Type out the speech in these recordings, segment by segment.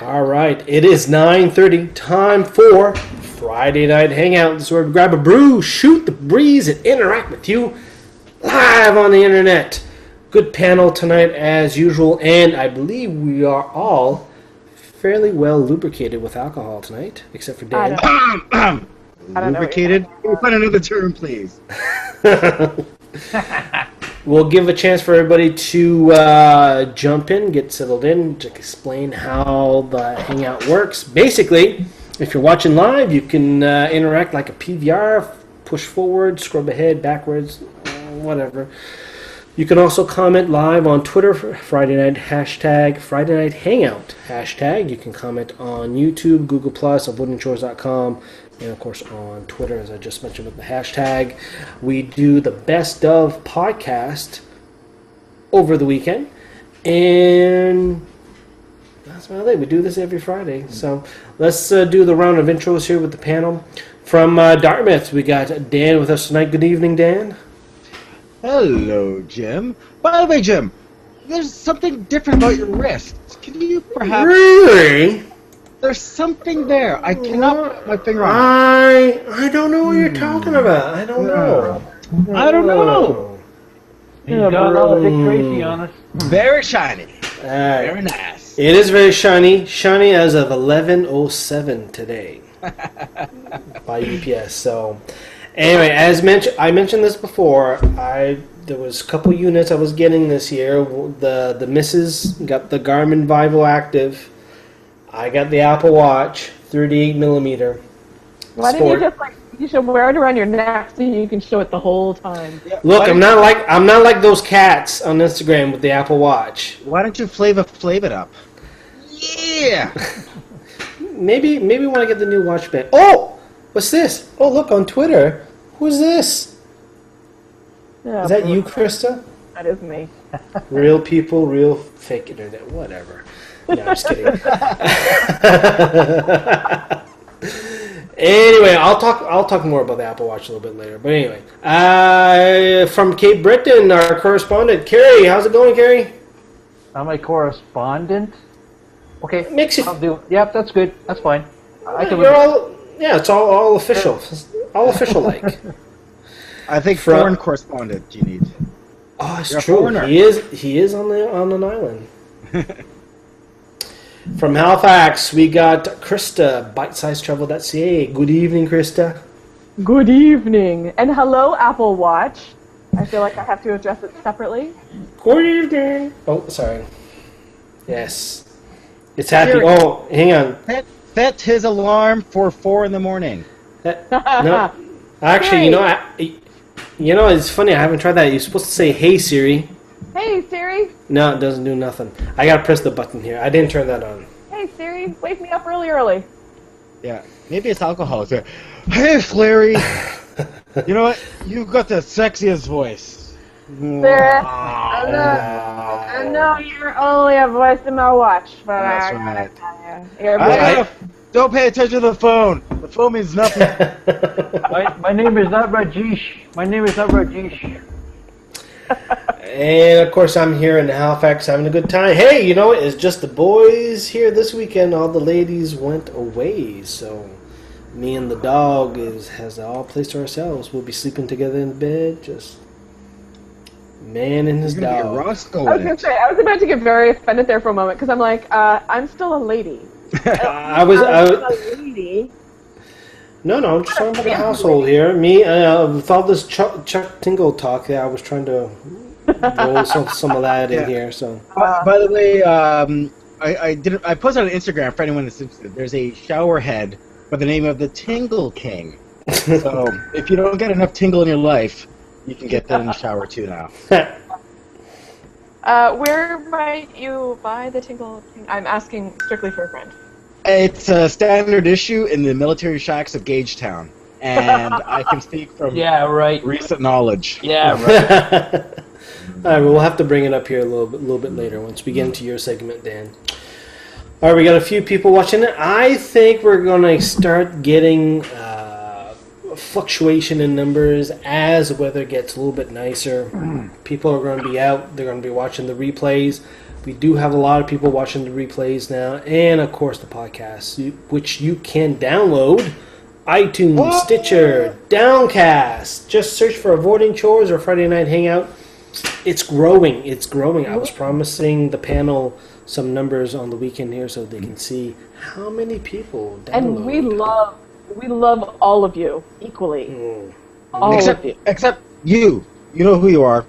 All right, it is 9:30. Time for Friday Night Hangout. This is where we grab a brew, shoot the breeze, and interact with you live on the internet. Good panel tonight as usual, and I believe we are all fairly well lubricated with alcohol tonight, except for Dan. Lubricated? Can we find another term, please? We'll give a chance for everybody to jump in, get settled in, to explain how the Hangout works. Basically, if you're watching live, you can interact like a PVR, push forward, scrub ahead, backwards, whatever. You can also comment live on Twitter for Friday Night, hashtag Friday Night Hangout, hashtag. You can comment on YouTube, Google+, on woodenshores.com, and of course on Twitter, as I just mentioned with the hashtag. We do the best of podcast over the weekend, and that's about it. We do this every Friday. So let's do the round of intros here with the panel. From Dartmouth, we got Dan with us tonight. Good evening, Dan. Hello, Jim. By the way, Jim, there's something different about your wrist. Can you perhaps... Really? There's something there. I cannot put my finger on it. I don't know what you're talking about. I don't know. I don't know. He's got all the Dick Tracy on us. Very shiny. Very nice. It is very shiny. Shiny as of 11:07 today by UPS. So, anyway, as I mentioned this before, there was a couple units I was getting this year. The missus got the Garmin Vivo Active. I got the Apple Watch 38 millimeter. Why didn't you just you should wear it around your neck so you can show it the whole time? Yeah. Look, I'm not like those cats on Instagram with the Apple Watch. Why don't you flavor it up? Yeah. maybe we want to get the new watch band. Oh, what's this? Oh, look on Twitter. Who's this? Yeah, is that you, Krista? That is me. Real people, real fake internet, whatever. No, I'm just kidding. Anyway, I'll talk more about the Apple Watch a little bit later. But anyway, from Cape Breton, our correspondent, Carrie. How's it going, Carrie? I'm a correspondent. Okay, makes it. I'll do. Yep, that's good. That's fine. It's all official. All official like. I think foreign correspondent you need. Oh, it's true. He is on an island. From Halifax, we got Krista, bitesizetravel.ca. Good evening, Krista. Good evening. And hello, Apple Watch. I feel like I have to address it separately. Good evening. Oh, sorry. Yes. It's happy. Oh, hang on. Set his alarm for 4 in the morning. No. Actually, it's funny. I haven't tried that. You're supposed to say, "Hey, Siri." Hey, Siri. No, it doesn't do nothing. I gotta press the button here. I didn't turn that on. Hey, Siri, wake me up early. Yeah, maybe it's alcohol. Hey, Larry. You know what? You've got the sexiest voice. Siri, I know you're only a voice in my watch, but that's I right. Don't pay attention to the phone. The phone means nothing. My name is not Rajesh. And of course, I'm here in Halifax having a good time. Hey, you know what? It's just the boys here this weekend. All the ladies went away, so me and the dog has all place to ourselves. We'll be sleeping together in bed, just man and his dog. I was gonna say, I was about to get very offended there for a moment because I'm like, I'm still a lady. I was a lady. No, I'm just talking about the household here. Me, with all this Chuck Tingle talk, I was trying to roll some of that in here. So, by the way, I posted on Instagram for anyone that's interested. There's a shower head by the name of the Tingle King. So, if you don't get enough tingle in your life, you can get that in the shower too now. Where might you buy the Tingle King? I'm asking strictly for a friend. It's a standard issue in the military shacks of Gagetown, and I can speak from recent knowledge. Yeah, right. All right, we'll have to bring it up here a little bit later once we get into your segment, Dan. All right, we got a few people watching it. I think we're going to start getting fluctuation in numbers as the weather gets a little bit nicer. People are going to be out. They're going to be watching the replays. We do have a lot of people watching the replays now. And, of course, the podcast, which you can download. iTunes, Stitcher, Downcast. Just search for Avoiding Chores or Friday Night Hangout. It's growing. It's growing. I was promising the panel some numbers on the weekend here so they can see how many people download. And we love all of you equally. All of you. Except you. You know who you are.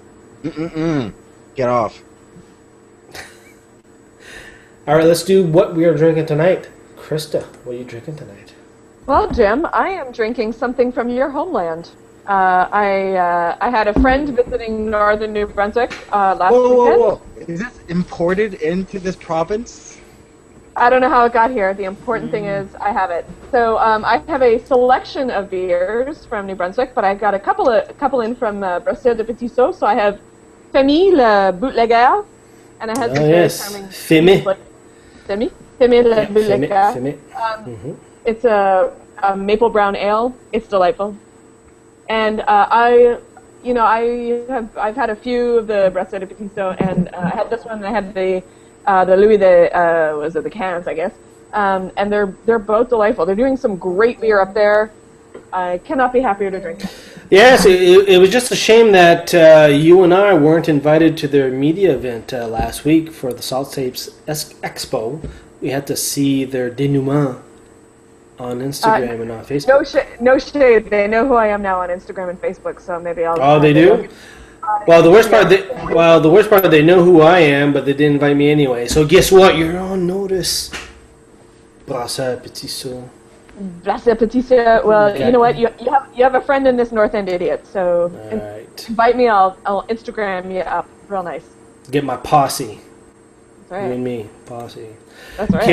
Get off. All right, let's do what we are drinking tonight. Krista, what are you drinking tonight? Well, Jim, I am drinking something from your homeland. I had a friend visiting northern New Brunswick last weekend. Whoa. Is this imported into this province? I don't know how it got here. The important thing is I have it. So I have a selection of beers from New Brunswick, but I got a couple in from Brasseur de Petit Saut. So I have Famille le Bootlegger, and I had some very charming. Famille le Bootlegger. It's a maple brown ale. It's delightful. And I've had a few of the Brasseur de Petit Saut, and I had this one, and I had the Louis the cans, I guess. And they're both delightful. They're doing some great beer up there. I cannot be happier to drink it. Yes, it was just a shame that you and I weren't invited to their media event last week for the Salt Tapes Expo. We had to see their denouement on Instagram and on Facebook. No shade. They know who I am now on Instagram and Facebook, so maybe I'll. Oh, they do. Well, the worst part, they know who I am, but they didn't invite me anyway. So guess what? You're on notice. Brasseur Petit Saut. Brasseur Petit Saut. Well, okay. You know what? You have a friend in this North End idiot. So invite me. I'll Instagram you up real nice. Get my posse. That's right. You and me, posse. That's right.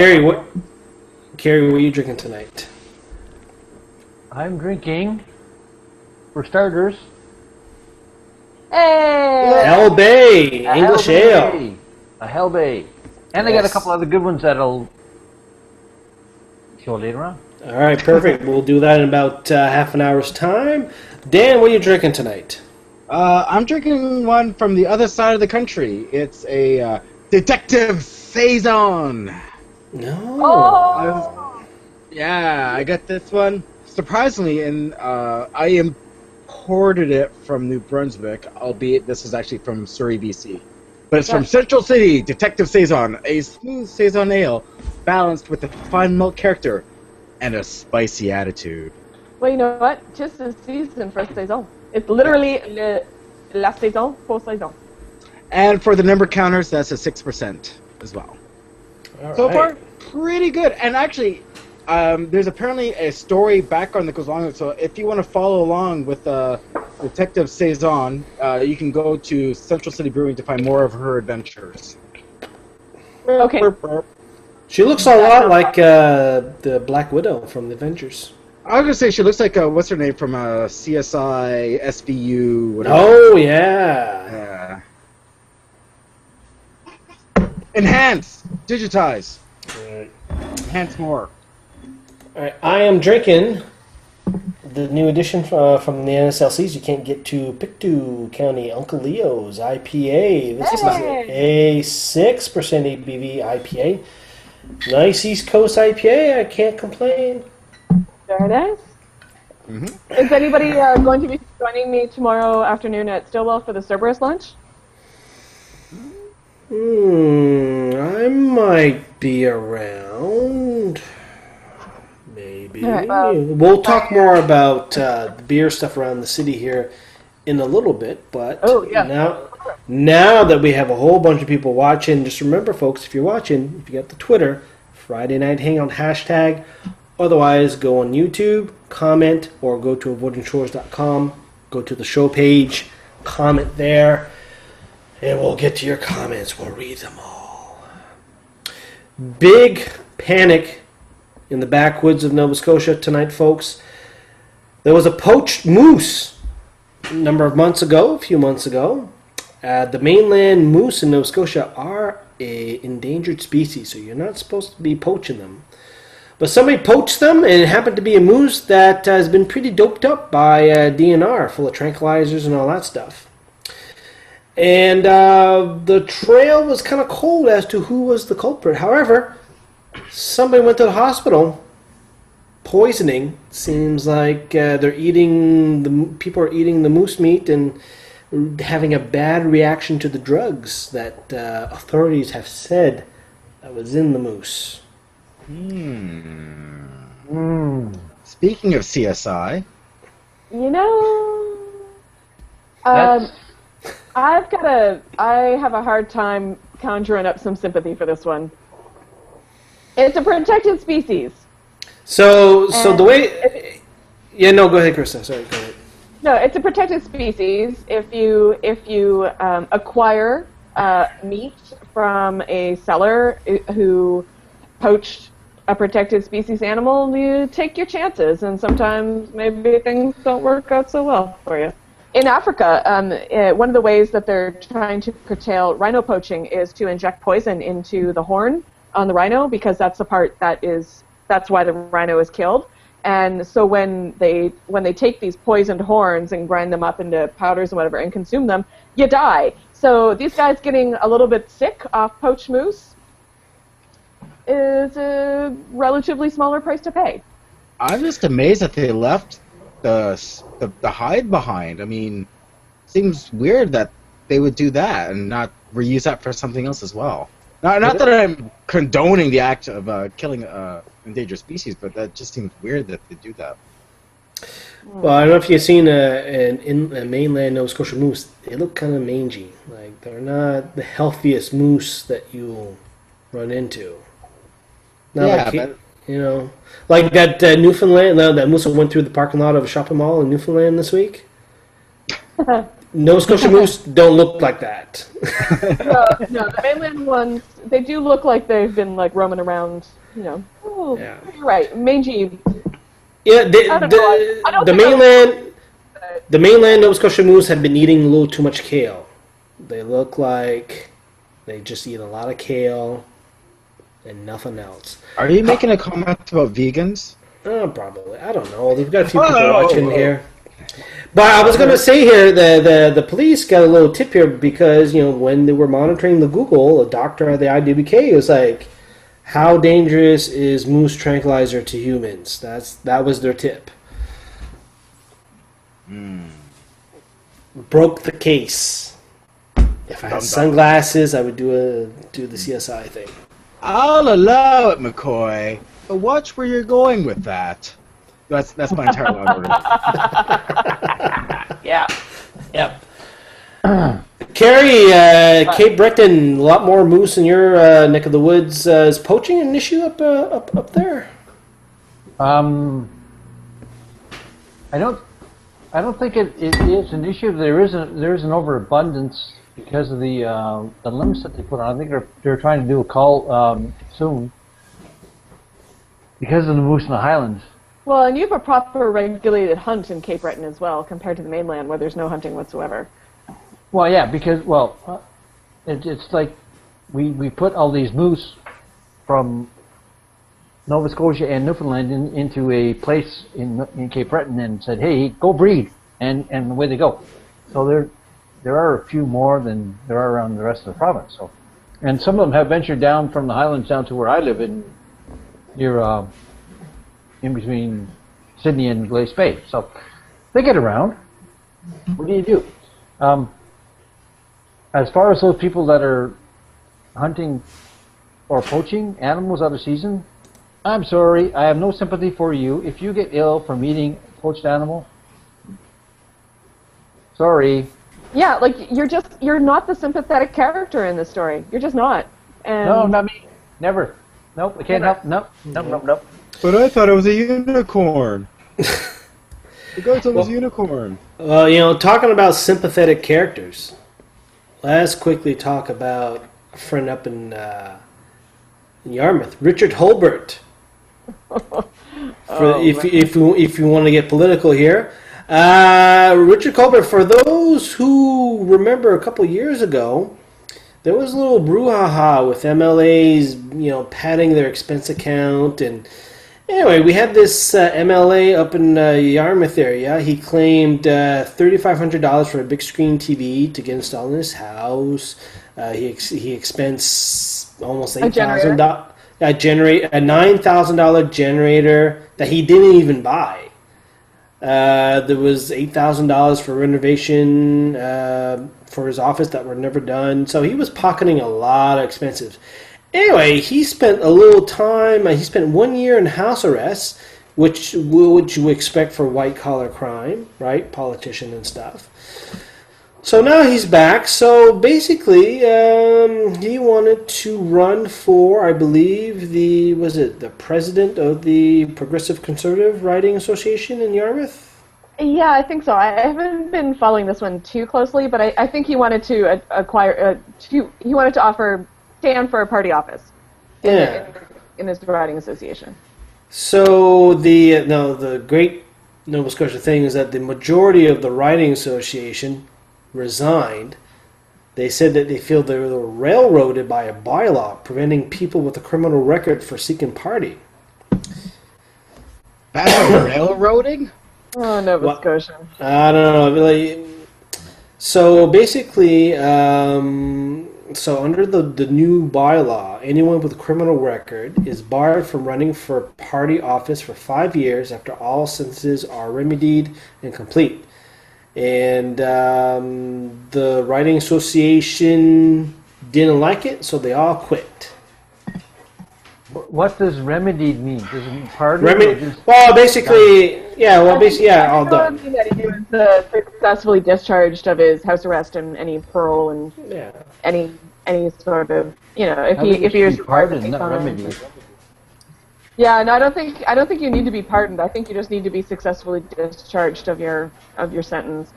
Carrie, what are you drinking tonight? I'm drinking, for starters, Hey! Bay English Ale. A Hell Bay. And they got a couple other good ones that'll show later on. All right, perfect. We'll do that in about half an hour's time. Dan, what are you drinking tonight? I'm drinking one from the other side of the country. It's a Detective Saison. No. Oh! I got this one. Surprisingly, and I imported it from New Brunswick, albeit this is actually from Surrey, BC. But it's from Central City, Detective Saison, a smooth Saison ale, balanced with a fine malt character and a spicy attitude. Well, you know what? Just the season for Saison. It's literally la saison pour saison. And for the number counters, that's a 6% as well. So far, pretty good. And actually, there's apparently a story background that goes along with it. So if you want to follow along with Detective Saison, you can go to Central City Brewing to find more of her adventures. Okay. She looks a lot like the Black Widow from the Avengers. I was going to say she looks like, what's her name from CSI, SVU, whatever. Oh, yeah. Enhance! Digitize! Right. Enhance more. All right, I am drinking the new edition from the NSLCs. You can't get to Pictou County Uncle Leo's IPA. This is a 6% ABV IPA. Nice East Coast IPA. I can't complain. Very nice. Mm-hmm. Is anybody going to be joining me tomorrow afternoon at Stillwell for the Cerberus lunch? I might be around. Maybe. All right, we'll talk more about the beer stuff around the city here in a little bit, but now that we have a whole bunch of people watching, just remember, folks, if you're watching, if you got the Twitter, Friday Night Hangout hashtag, otherwise go on YouTube, comment, or go to avoidingchores.com, go to the show page, comment there. And we'll get to your comments. We'll read them all. Big panic in the backwoods of Nova Scotia tonight, folks. There was a poached moose a few months ago. The mainland moose in Nova Scotia are an endangered species, so you're not supposed to be poaching them. But somebody poached them, and it happened to be a moose that has been pretty doped up by DNR, full of tranquilizers and all that stuff. And the trail was kind of cold as to who was the culprit. However, somebody went to the hospital. Poisoning. Seems like people are eating the moose meat and having a bad reaction to the drugs that authorities have said that was in the moose. Speaking of CSI, I have a hard time conjuring up some sympathy for this one. It's a protected species. So the way, go ahead, Krista. Sorry, go ahead. No, it's a protected species. If you acquire meat from a seller who poached a protected species animal, you take your chances, and sometimes maybe things don't work out so well for you. In Africa, one of the ways that they're trying to curtail rhino poaching is to inject poison into the horn on the rhino, because that's the part that's why the rhino is killed. And so when they take these poisoned horns and grind them up into powders and whatever and consume them, you die. So these guys getting a little bit sick off poached moose is a relatively smaller price to pay. I'm just amazed that they left the hide behind. I mean, seems weird that they would do that and not reuse that for something else as well. Not that I'm condoning the act of killing endangered species, but that just seems weird that they do that. Well, I don't know if you've seen a mainland Nova Scotia moose. They look kind of mangy. Like, they're not the healthiest moose that you'll run into. Not like that Newfoundland, that moose that went through the parking lot of a shopping mall in Newfoundland this week. Nova Scotia moose don't look like that. No, the mainland ones, they do look like they've been like roaming around. You're right, mangy. Yeah, the mainland Nova Scotia moose have been eating a little too much kale. They look like they just eat a lot of kale and nothing else. Are you making a comment about vegans? Probably. I don't know. They've got a few people watching here. But I was going to say here, the police got a little tip here because, when they were monitoring the Google, a doctor at the IWK was like, how dangerous is moose tranquilizer to humans? That was their tip. Broke the case. If I had sunglasses, I would do the CSI thing. I'll allow it, McCoy, but watch where you're going with that. That's my entire line order. Yeah. Yep. Carrie, Cape Breton, a lot more moose in your neck of the woods. Is poaching an issue up there? I don't think it is an issue. There is an overabundance because of the limits that they put on. I think they're trying to do a call soon because of the moose in the Highlands. Well, and you have a proper regulated hunt in Cape Breton as well, compared to the mainland where there's no hunting whatsoever. Well, yeah, because it's like we put all these moose from Nova Scotia and Newfoundland into a place in Cape Breton and said, hey, go breed, and away they go. So there are a few more than there are around the rest of the province. So, and some of them have ventured down from the Highlands down to where I live in between Sydney and Glace Bay. So they get around. What do you do? As far as those people that are hunting or poaching animals out of season, I'm sorry, I have no sympathy for you. If you get ill from eating poached animal, sorry. Yeah, like you're not the sympathetic character in this story. You're just not. And no, not me. Never. Nope, I can't help. Nope. But I thought it was a unicorn. The guy thought it was a unicorn. Well, talking about sympathetic characters, let's quickly talk about a friend up in Yarmouth, Richard Holbert. If you want to get political here, Richard Colbert. For those who remember, a couple years ago, there was a little brouhaha with MLAs, padding their expense account and Anyway, we had this MLA up in Yarmouth area. He claimed $3,500 for a big screen TV to get installed in his house. He expensed almost $8,000. A $9,000 generator that he didn't even buy. There was $8,000 for renovation for his office that were never done. So he was pocketing a lot of expenses. Anyway, he spent a little time. He spent 1 year in house arrest, which you expect for white collar crime, right? Politician and stuff. So now he's back. So basically, he wanted to run for, I believe, the president of the Progressive Conservative Writing Association in Yarmouth? Yeah, I think so. I haven't been following this one too closely, but I think he wanted to he wanted to stand for a party office in his writing association. So the great Nova Scotia thing is that the majority of the writing association resigned. They said that they feel they were railroaded by a bylaw preventing people with a criminal record for seeking party. That's railroading? Oh, Nova Scotia. I don't know. So basically, so under the new bylaw, anyone with a criminal record is barred from running for party office for 5 years after all sentences are remedied and complete. And the Writing Association didn't like it, so they all quit. What does remedied mean? Does it mean pardon? Well, basically, all done. Mean that he was successfully discharged of his house arrest and any parole and any sort of if he was pardoned, not remedied. Yeah, no, I don't think you need to be pardoned. I think you just need to be successfully discharged of your sentence.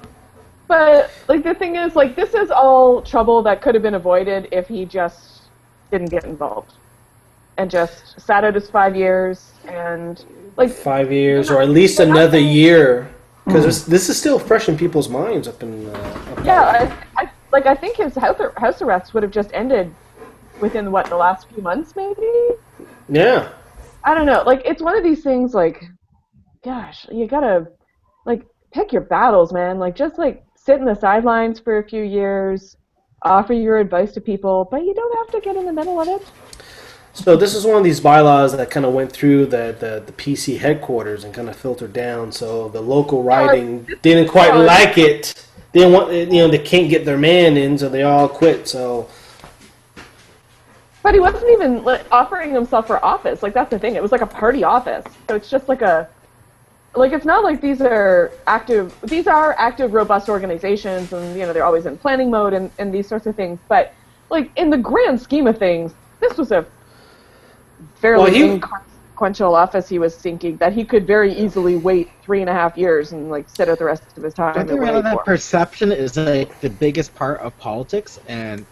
But the thing is, this is all trouble that could have been avoided if he just didn't get involved and just sat out his 5 years and 5 years or at least another year, because this is still fresh in people's minds up in. I think his house arrest would have just ended within the last few months, maybe. Yeah. I don't know. It's one of these things. Gosh, you gotta pick your battles, man. Just sit in the sidelines for a few years, offer your advice to people, but you don't have to get in the middle of it. So this is one of these bylaws that kind of went through the PC headquarters and kind of filtered down. So the local writing didn't quite like it. They didn't want, they can't get their man in, so they all quit. So. But he wasn't even offering himself for office. That's the thing. It was a party office. So it's just it's not like these are active, robust organizations, and they're always in planning mode and these sorts of things. But in the grand scheme of things, this was a fairly inconsequential office he was thinking that he could very easily wait 3.5 years and sit out the rest of his time. I think that perception is the biggest part of politics, and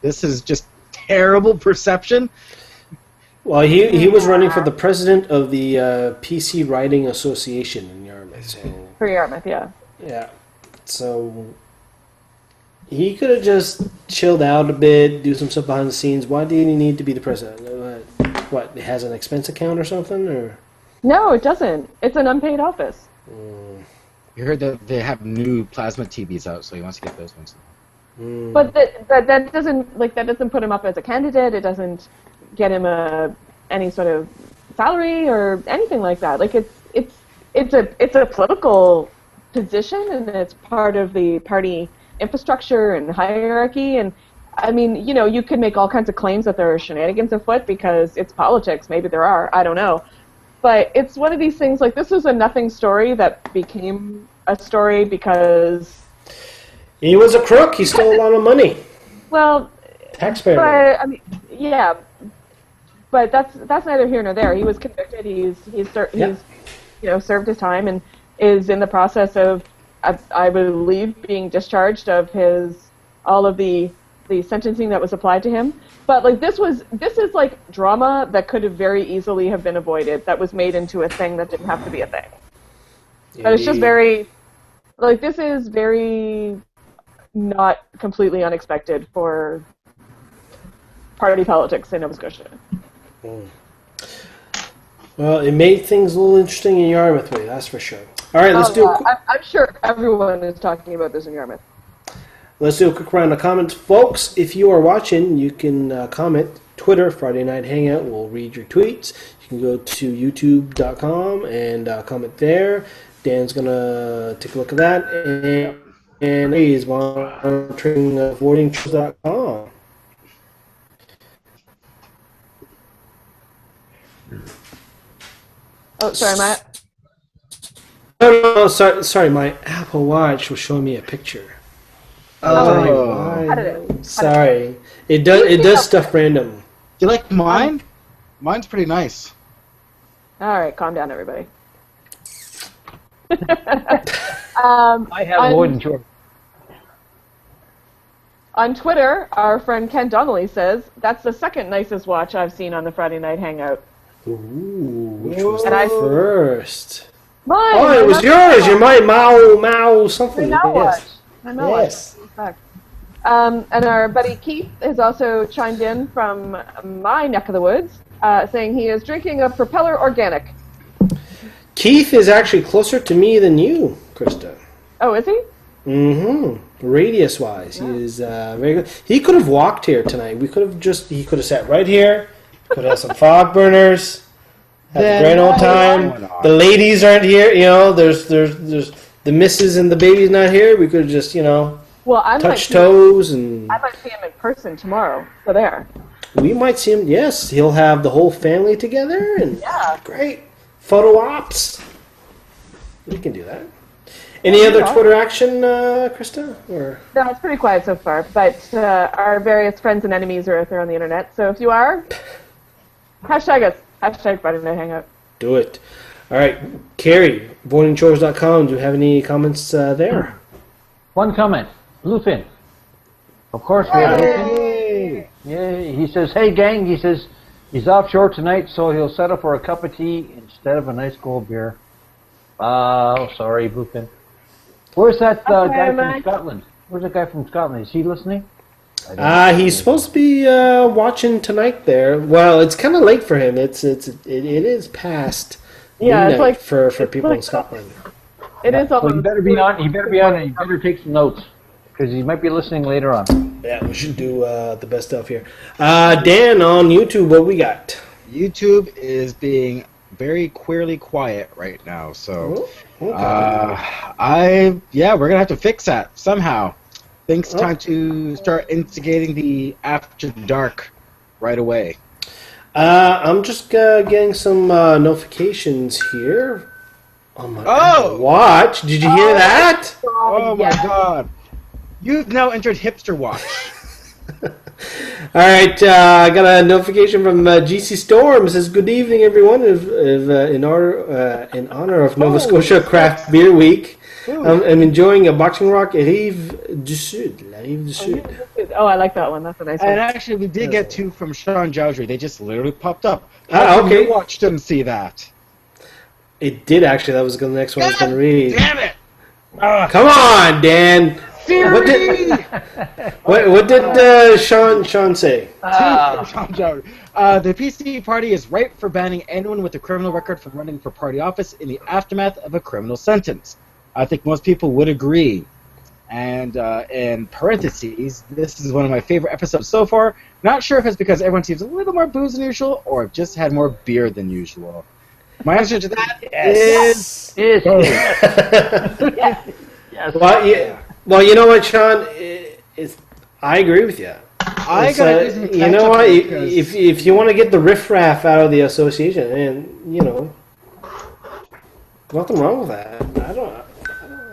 this is just terrible perception. Well, he was running for the president of the PC Writing Association in Yarmouth. So. For Yarmouth, yeah. Yeah. So he could have just chilled out a bit, do some stuff behind the scenes. Why did he need to be the president? What, it has an expense account or something? Or? No, it doesn't. It's an unpaid office. You heard that they have new plasma TVs out, so he wants to get those ones. But that doesn't put him up as a candidate. It doesn't get him any sort of salary or anything like that. It's a political position, and it's part of the party infrastructure and hierarchy. And I mean, you could make all kinds of claims that there are shenanigans afoot because it's politics. Maybe there are. I don't know. But it's one of these things. This was a nothing story that became a story because. He was a crook. He stole a lot of money. Well, taxpayer money. I mean, yeah, but that's neither here nor there. He was convicted. He's served his time and is in the process of, I believe, being discharged of all of the sentencing that was applied to him. But this is drama that could have very easily have been avoided. That was made into a thing that didn't have to be a thing. Indeed. But it's just very this is very. Not completely unexpected for party politics in Nova Scotia. Well, it made things a little interesting in Yarmouth way, that's for sure. All right, let's do. I'm sure everyone is talking about this in Yarmouth. Let's do a quick round of comments, folks. If you are watching, you can comment. Twitter, Friday Night Hangout. We'll read your tweets. You can go to youtube.com and comment there. Dan's gonna take a look at that, and he's monitoring votingchoice.com. Oh, sorry, Matt. No, sorry. My Apple Watch was showing me a picture. Sorry, it does stuff random. Do you like mine? Mine's pretty nice. All right, calm down, everybody. I have more than yours. On Twitter, our friend Ken Donnelly says, that's the second nicest watch I've seen on the Friday Night Hangout. Ooh, which was the first? Mine! Oh, it was yours! Your Mao something. My Mao watch. Yes. My Mao watch. And our buddy Keith has also chimed in from my neck of the woods, saying he is drinking a Propeller Organic. Keith is actually closer to me than you, Krista. Oh, is he? Mm-hmm. Radius-wise, he is very good. He could have walked here tonight. He could have sat right here. Could have some fog burners. Have a grand old time. The ladies aren't here. You know, there's the missus and the baby's not here. We could have just, touch toes and. I might see him in person tomorrow. So there. We might see him. Yes, he'll have the whole family together and great photo ops. We can do that. Any other Twitter action, Krista? Or? No, it's pretty quiet so far. But our various friends and enemies are out there on the internet. So if you are, hashtag us. Hashtag Friday Night Hangout. Do it. All right, Carrie, votingchores.com. Do you have any comments there? One comment. Bluefin. Of course we have Bluefin. Yeah, he says, hey gang, he says he's offshore tonight, so he'll settle for a cup of tea instead of a nice cold beer. Oh, sorry, Bluefin. Where's that guy from Scotland? Where's that guy from Scotland? Is he listening? He's supposed to be watching tonight there. Well, it's kind of late for him. It is past midnight it's like, for people in Scotland. It is. So he better be on. He better be on, and he better take some notes because he might be listening later on. Yeah, we should do the best stuff here. Dan on YouTube, what we got? YouTube is being very queerly quiet right now, so okay. we're gonna have to fix that somehow. Think it's time to start instigating the After Dark right away. I'm just getting some notifications here on my watch. Did you hear that? Oh my God! You've now entered Hipster Watch. All right, I got a notification from GC Storm. It says, "Good evening, everyone. In honor of Nova Scotia Craft Beer Week, I'm enjoying a Boxing Rock Rive du Sud. La Rive du Sud." Oh, I like that one. That's a nice one. And actually, we did get two from Sean Jowdry. They just literally popped up. Okay. Watch them see that. It did actually. That was the next one I was going to read. Damn it! Come on, Dan. What did Sean say? The PC party is ripe for banning anyone with a criminal record from running for party office in the aftermath of a criminal sentence. I think most people would agree. And in parentheses, this is one of my favorite episodes so far. Not sure if it's because everyone seems a little more booze than usual, or just had more beer than usual. My answer to that is Yes. Well, you know what, Sean? I agree with you. You know what? If you want to get the riffraff out of the association, and nothing wrong with that.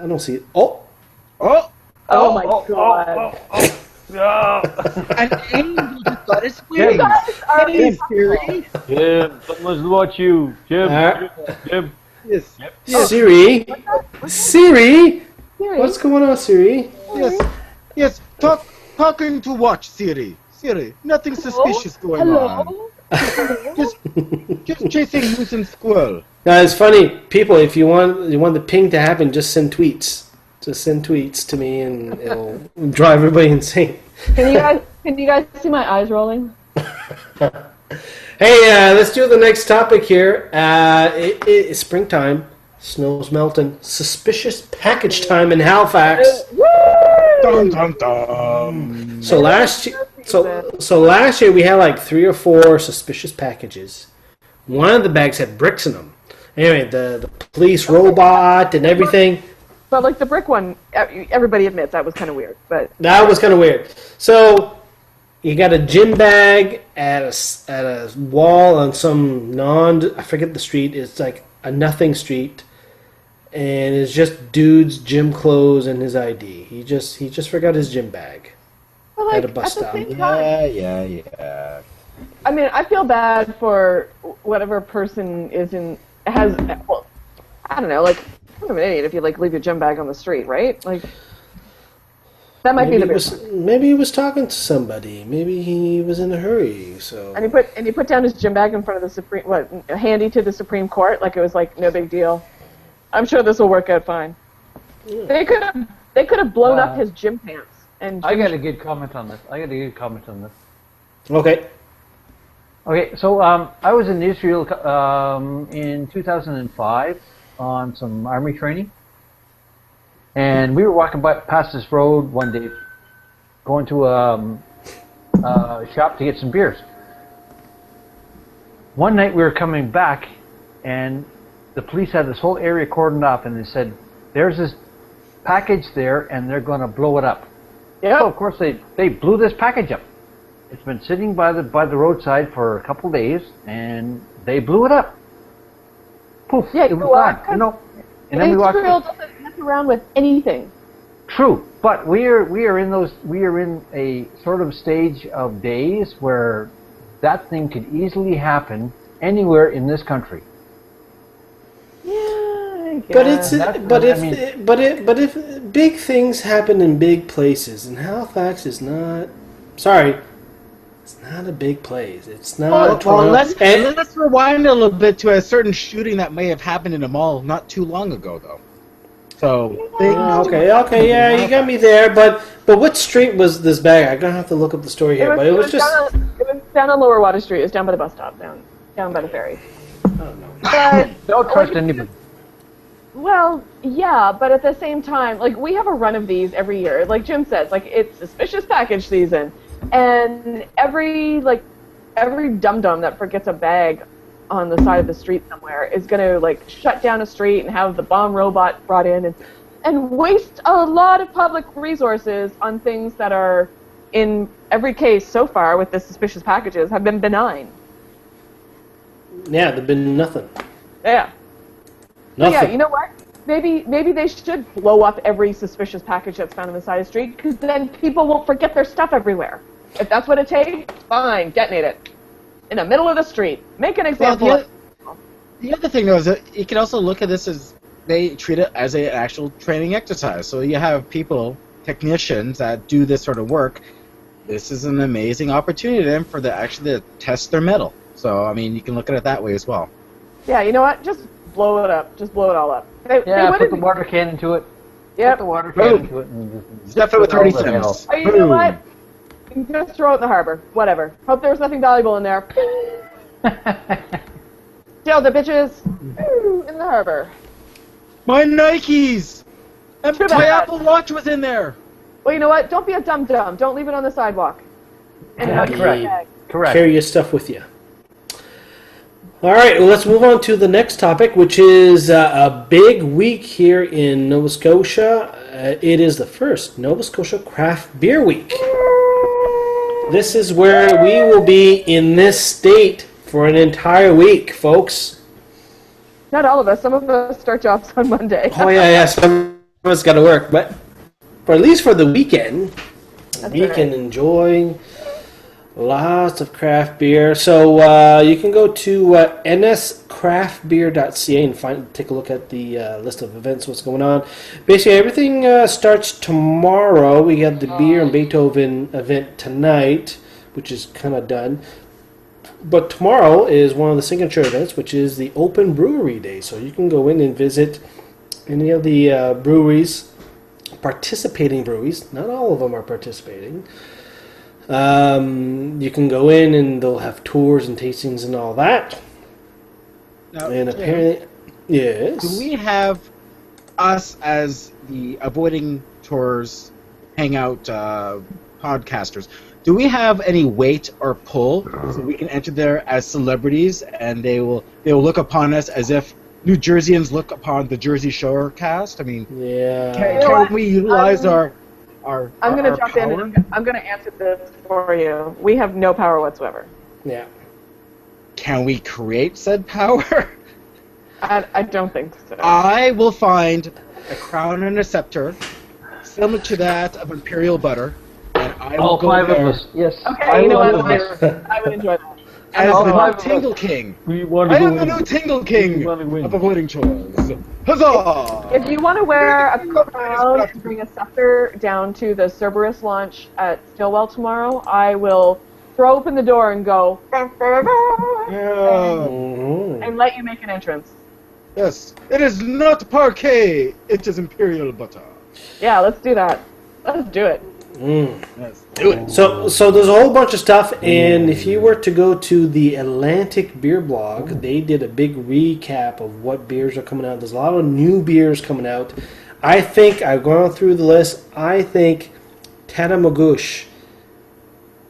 I don't see it. Oh my God! An angel just got his You wings. guys are Siri. Jim, someone's watch you. Jim. Yes. Siri, what's going on, Siri? Yes. Talking to watch, Siri. Siri, nothing suspicious going on. Just chasing moose and squirrel. Now, it's funny, people. If you want the ping to happen, just send tweets. Just send tweets to me, and it'll drive everybody insane. Can you guys see my eyes rolling? Hey, let's do the next topic here. It's springtime. Snow's melting. Suspicious package time in Halifax. Dun, dun, dun. So last year we had like 3 or 4 suspicious packages. One of the bags had bricks in them. Anyway, the police robot and everything. But like the brick one, everybody admits that was kind of weird. But That was kind of weird. So you got a gym bag at a wall on some I forget the street. It's like a nothing street, and it's just dude's gym clothes and his ID. He just forgot his gym bag like, at a bus stop. Yeah. I mean, I feel bad for whatever person has. Well, I don't know. Like, kind of an idiot if you like leave your gym bag on the street, right? Like. That might be the big maybe he was talking to somebody. Maybe he was in a hurry. So and he put down his gym bag in front of the handy to the Supreme Court, like it was like no big deal. I'm sure this will work out fine. Yeah. They could have blown up his gym pants and. I got a good comment on this. Okay. Okay, so I was in Israel in 2005 on some army training. And we were walking past this road one day, going to a shop to get some beers. One night we were coming back, and the police had this whole area cordoned off, and they said, "There's this package there, and they're going to blow it up." Yeah. So of course they blew this package up. It's been sitting by the roadside for a couple of days, and they blew it up. Poof! Yeah, it was gone. You know. And then we walked. Israel doesn't mess around with anything. True, but we are in a sort of stage of days where that thing could easily happen anywhere in this country. Yeah, I guess. But if big things happen in big places, and Halifax is not. Sorry. It's not a big place. It's not. Well, let's rewind a little bit to a certain shooting that may have happened in a mall not too long ago, though. So okay, yeah, you got me there. But what street was this bag? I'm gonna have to look up the story here. It was down on Lower Water Street. It was down by the bus stop, down by the ferry. I don't know. But don't trust anybody. Well, yeah, but at the same time, like we have a run of these every year. Like Jim says, like it's suspicious package season. And every dum-dum that forgets a bag on the side of the street somewhere is going to like shut down a street and have the bomb robot brought in and waste a lot of public resources on things that are, in every case so far with the suspicious packages, have been benign. Yeah, there've been nothing. Yeah. Nothing. So yeah, you know what? Maybe they should blow up every suspicious package that's found on the side of the street, because then people won't forget their stuff everywhere. If that's what it takes, fine, detonate it. In the middle of the street. Make an example. Well, the other thing, though, is that you can also look at this as they treat it as an actual training exercise. So you have technicians that do this sort of work. This is an amazing opportunity then for them actually to test their mettle. So, I mean, you can look at it that way as well. Yeah, you know what? Just blow it up. Just blow it all up. Put the water can into it. Yep. Put the water can into it. And just stuff it with 30 cents. Oh, you know what? You can just throw it in the harbor. Whatever. Hope there was nothing valuable in there. Still, the bitches in the harbor. My Nikes! And Too my bad. Apple Watch was in there. Well, you know what? Don't be a dum-dum. Don't leave it on the sidewalk. Correct. Carry your stuff with you. All right, well, let's move on to the next topic, which is a big week here in Nova Scotia. It is the first Nova Scotia Craft Beer Week. This is where we will be in this state for an entire week, folks. Not all of us. Some of us start jobs on Monday. Oh, yeah, some of us got to work. But at least for the weekend, we can enjoy lots of craft beer. So you can go to nscraftbeer.ca and take a look at the list of events, what's going on. Basically, everything starts tomorrow. We have the Beer and Beethoven event tonight, which is kind of done. But tomorrow is one of the signature events, which is the Open Brewery Day. So you can go in and visit any of the breweries, participating breweries. Not all of them are participating. You can go in and they'll have tours and tastings and all that. Now, And apparently, yes. do we have us as the Avoiding Tours Hangout podcasters? Do we have any weight or pull so we can enter there as celebrities, and they will look upon us as if New Jerseyans look upon the Jersey Shore cast? I mean, Yeah. can we utilize our I'm going to jump in power? and I'm going to answer this for you. We have no power whatsoever. Yeah. Can we create said power? I don't think so. I will find a crown and a scepter similar to that of imperial butter, and I will All go 5 there of us. Yes. Okay, you know will what? go I would enjoy that. as all the five new of Tingle us. King. We want to I go am the in. new Tingle King We wanna win. of Avoiding Chores. Huzzah! If you want to wear a crown and bring a scepter down to the Cerberus launch at Stillwell tomorrow, I will throw open the door and go Yeah. and let you make an entrance. Yes, it is not parquet, it is imperial butter. Yeah, let's do that. Let's do it. Yes, do it. So there's a whole bunch of stuff, and if you were to go to the Atlantic Beer blog, they did a big recap of what beers are coming out. There's a lot of new beers coming out. I think, I've gone through the list, I think Tatamagouche,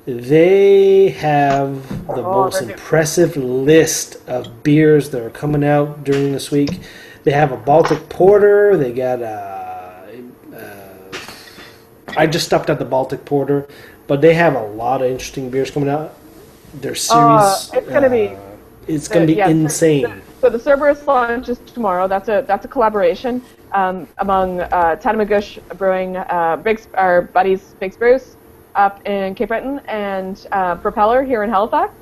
they have the most they're good. impressive list of beers that are coming out during this week. They have a Baltic Porter, they got I just stopped at the Baltic Porter, but they have a lot of interesting beers coming out. Their series, it's gonna be- it's gonna be Yeah, insane. So the Cerberus launch is tomorrow. That's a collaboration among Tatamagouche Brewing, our buddies Big Spruce up in Cape Breton, and Propeller here in Halifax.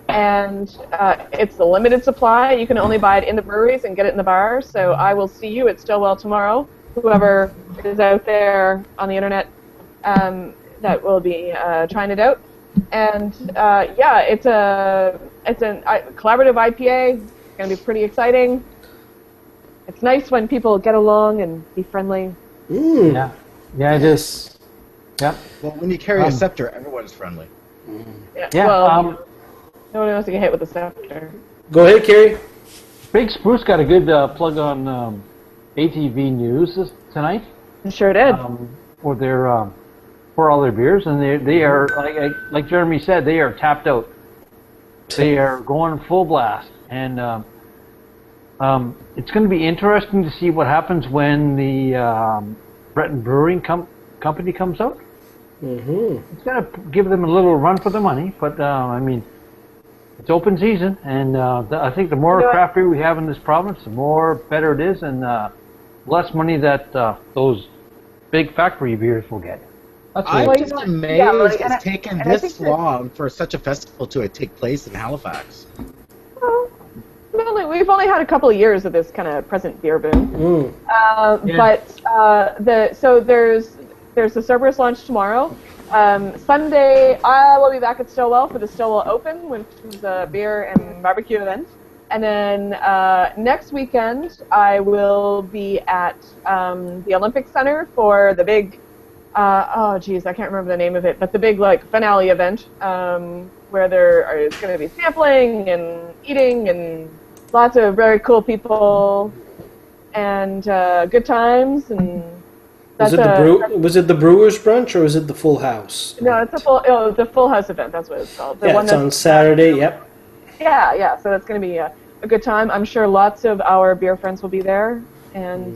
And it's a limited supply. You can only buy it in the breweries and get it in the bars. So I will see you at Stillwell tomorrow. Whoever is out there on the internet that will be trying it out. And yeah, it's a collaborative IPA. It's going to be pretty exciting. It's nice when people get along and be friendly. Yeah. Yeah, it is. Yeah. Well, when you carry a scepter, everyone's friendly. Yeah. Well, no one wants to get hit with a scepter. Go ahead, Kerry. Big Spruce got a good plug on ATV News tonight. Sure did. For their for all their beers, and they are like Jeremy said, they are tapped out. They are going full blast, and it's going to be interesting to see what happens when the Breton Brewing Company comes out. Mm-hmm. It's going to give them a little run for the money, but I mean, it's open season, and I think the more craft beer we have in this province, the more better it is, and less money that those big factory beers will get. That's I'm all. just amazed it's taken this long for such a festival to take place in Halifax. Well, we've only had a couple of years of this kind of present beer boom. But there's the Cerberus launch tomorrow. Sunday, I will be back at Stillwell for the Stillwell Open, which is a beer and barbecue event. And then next weekend, I will be at the Olympic Center for the big, I can't remember the name of it, but the big finale event where there is going to be sampling and eating and lots of very cool people and good times. And Was it the Brewers Brunch or was it the Full House? No, it's the Full House event. That's what it's called. It's on Saturday. Yep. Yeah. So it's going to be a good time. I'm sure lots of our beer friends will be there, and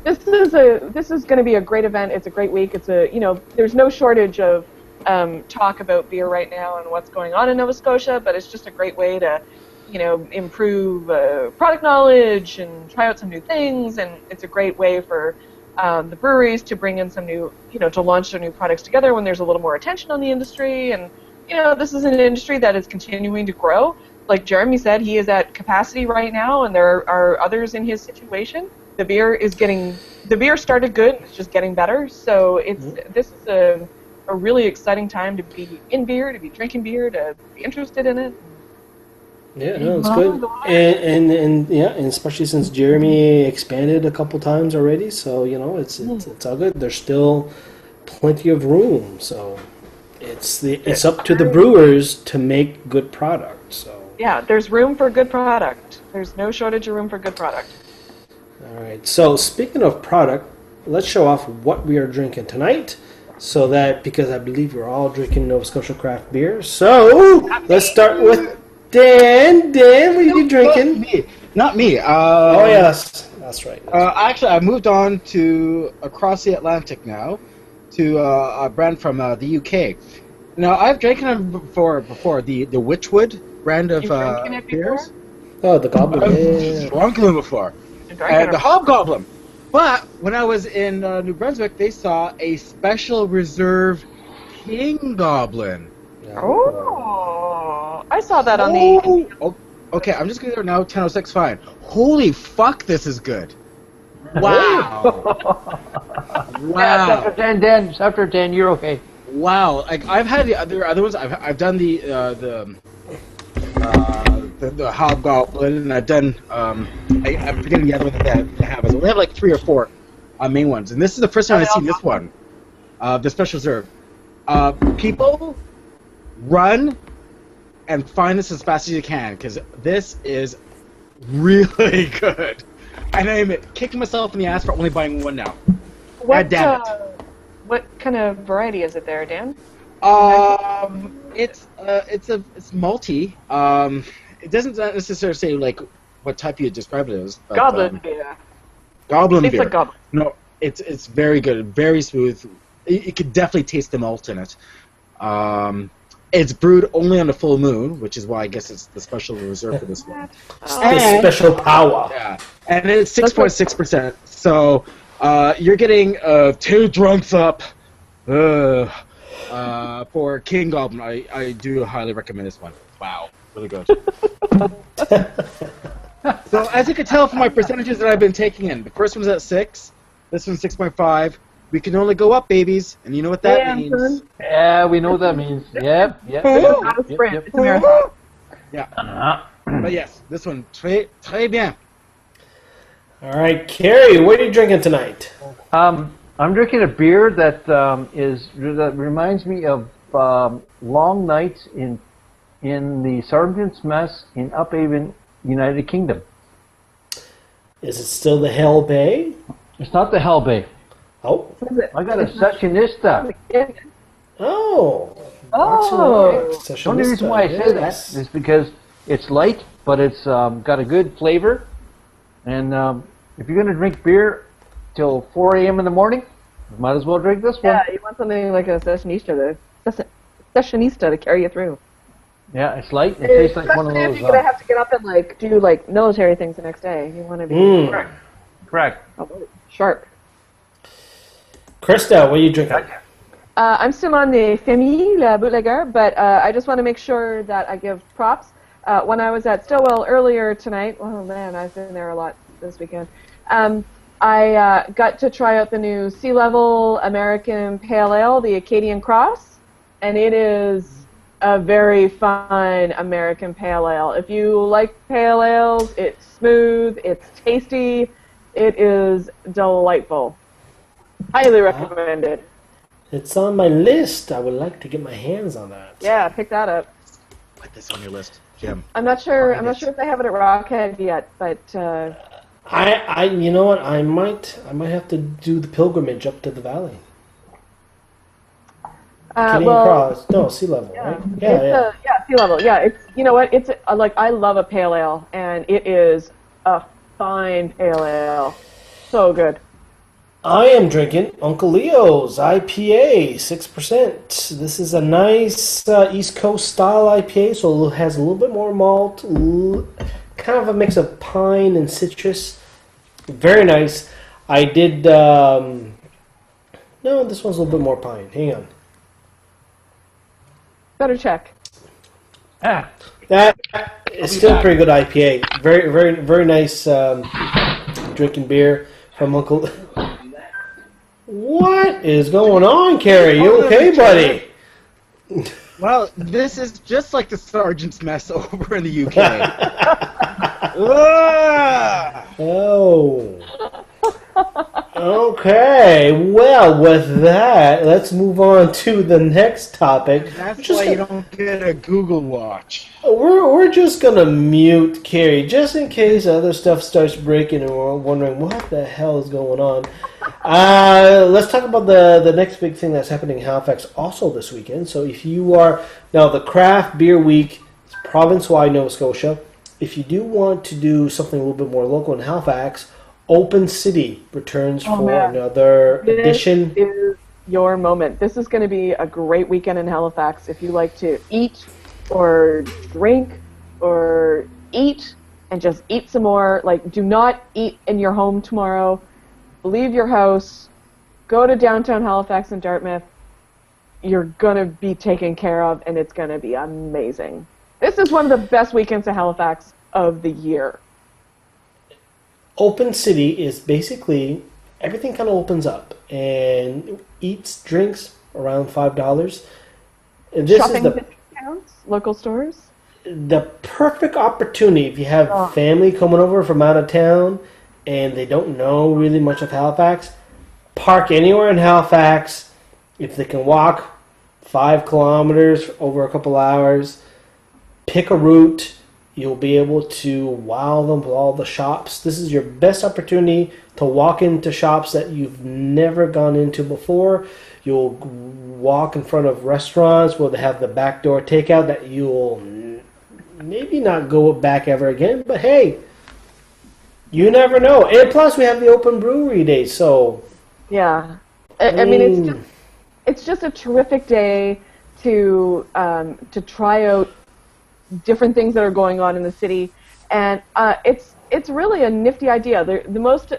This is going to be a great event. It's a great week. There's no shortage of talk about beer right now and what's going on in Nova Scotia, but it's just a great way to, improve product knowledge and try out some new things, and it's a great way for the breweries to bring in some new, to launch their new products together when there's a little more attention on the industry. And, this is an industry that is continuing to grow. Like Jeremy said, he is at capacity right now, and there are others in his situation. The beer started good, it's just getting better. So this is a really exciting time to be in beer, to be drinking beer, to be interested in it. Yeah, no, it's good, and especially since Jeremy expanded a couple times already, so it's all good. There's still plenty of room. So it's up to the brewers to make good product. So Yeah, there's room for good product. There's no shortage of room for good product. all right. So speaking of product, let's show off what we are drinking tonight. So that because I believe we're all drinking Nova Scotia craft beer. So let's start with Dan. Dan, what are you drinking? Not me. Oh yes, that's right. Actually, I moved on to across the Atlantic now, to a brand from the UK. Now, I've drinking them before the Witchwood brand of You've drinking it beers. Oh, the Goblin. I've Yeah. drunk them before. You're drinking And the it. Hobgoblin. But when I was in New Brunswick, they saw a special reserve King Goblin. Oh, I saw that on the. Oh, okay, I'm just going to go now. 10:06, fine. Holy fuck, this is good. Wow. Yeah, after 10, you're okay. Wow. Like I've had the other ones. I've done the Hobgoblin, and I've done I'm forgetting the other one that they have. They have like 3 or 4 main ones, and this is the first time I've seen this one, the special reserve. People, run and find this as fast as you can, because this is really good. And I'm kicking myself in the ass for only buying one now. God damn it. What kind of variety is it there, Dan? It's malty. It doesn't necessarily say like what type you describe it as. But, Goblin beer. Goblin Tastes beer. like goblin. No, it's very good, very smooth. You could definitely taste the malt in it. It's brewed only on the full moon, which is why I guess it's the special reserve for this one. The special power. Yeah, and it's 6.6%. So you're getting 2 drunks up for King Goblin. I do highly recommend this one. Wow, really good. So as you can tell from my percentages that I've been taking in, the first one's at 6, this one's 6.5. We can only go up, babies, and you know what that means. Yeah, we know what that means. Yep. It's not a sprint. It's a marathon. Yeah. But yes, this one, très bien. All right, Carrie, what are you drinking tonight? I'm drinking a beer that that reminds me of long nights in the Sergeant's Mess in Uphaven, United Kingdom. Is it still the Hell Bay? It's not the Hell Bay. Oh. I got a Sessionista. Oh. Oh. The only reason why I say that is because it's light, but it's got a good flavor. And if you're going to drink beer till 4 a.m. in the morning, you might as well drink this one. Yeah, you want something like a Sessionista to carry you through. Yeah, it's light. It tastes like one of Especially those. if you're gonna have to get up and do military things the next day. You want to be Correct. sharp. Krista, what are you drinking? I'm still on the Famille, La Bootlegger, but I just want to make sure that I give props. When I was at Stillwell earlier tonight, oh man, I've been there a lot this weekend. I got to try out the new Sea Level American Pale Ale, the Acadian Cross, and it is a very fine American Pale Ale. If you like pale ales, it's smooth, it's tasty, it is delightful. Highly recommended. It's on my list. I would like to get my hands on that. Yeah, pick that up. Put this on your list, Jim. I'm not sure if they have it at Rockhead yet, but I you know what? I might have to do the pilgrimage up to the valley. Canadian Cross. No, Sea Level, right? Yeah. Sea Level. Yeah, it's it's I love a pale ale, and it is a fine pale ale. So good. I am drinking Uncle Leo's IPA, 6%. This is a nice East Coast style IPA, so it has a little bit more malt, kind of a mix of pine and citrus. Very nice. I did, no, this one's a little bit more pine. Hang on. Better check. That is still a pretty good IPA. Very, very, very nice drinking beer from Uncle. What is going on, Carrie? You okay, buddy? Well, this is just like the Sergeant's Mess over in the UK. Oh. Okay, well, with that, let's move on to the next topic. That's why you don't get a Google Watch. We're just gonna mute Carrie just in case other stuff starts breaking and we're wondering what the hell is going on. Let's talk about the next big thing that's happening in Halifax also this weekend. So if you are now the Craft Beer Week, it's province-wide Nova Scotia. If you do want to do something a little bit more local in Halifax, Open City returns for another edition. This is your moment. This is going to be a great weekend in Halifax. If you like to eat or drink or eat and just eat some more, like do not eat in your home tomorrow. Leave your house. Go to downtown Halifax and Dartmouth. You're going to be taken care of, and it's going to be amazing. This is one of the best weekends in Halifax of the year. Open City is basically everything kind of opens up and eats, drinks around $5. And this Shopping is discounts, local stores. the perfect opportunity if you have family coming over from out of town and they don't know really much of Halifax. Park anywhere in Halifax. If they can walk 5 kilometers over a couple hours, pick a route. You'll be able to wow them with all the shops. This is your best opportunity to walk into shops that you've never gone into before. You'll walk in front of restaurants where they have the backdoor takeout that you'll maybe not go back ever again. But hey, you never know. And plus, we have the open brewery day. So yeah, I mean it's just a terrific day to try out different things that are going on in the city, and it's really a nifty idea.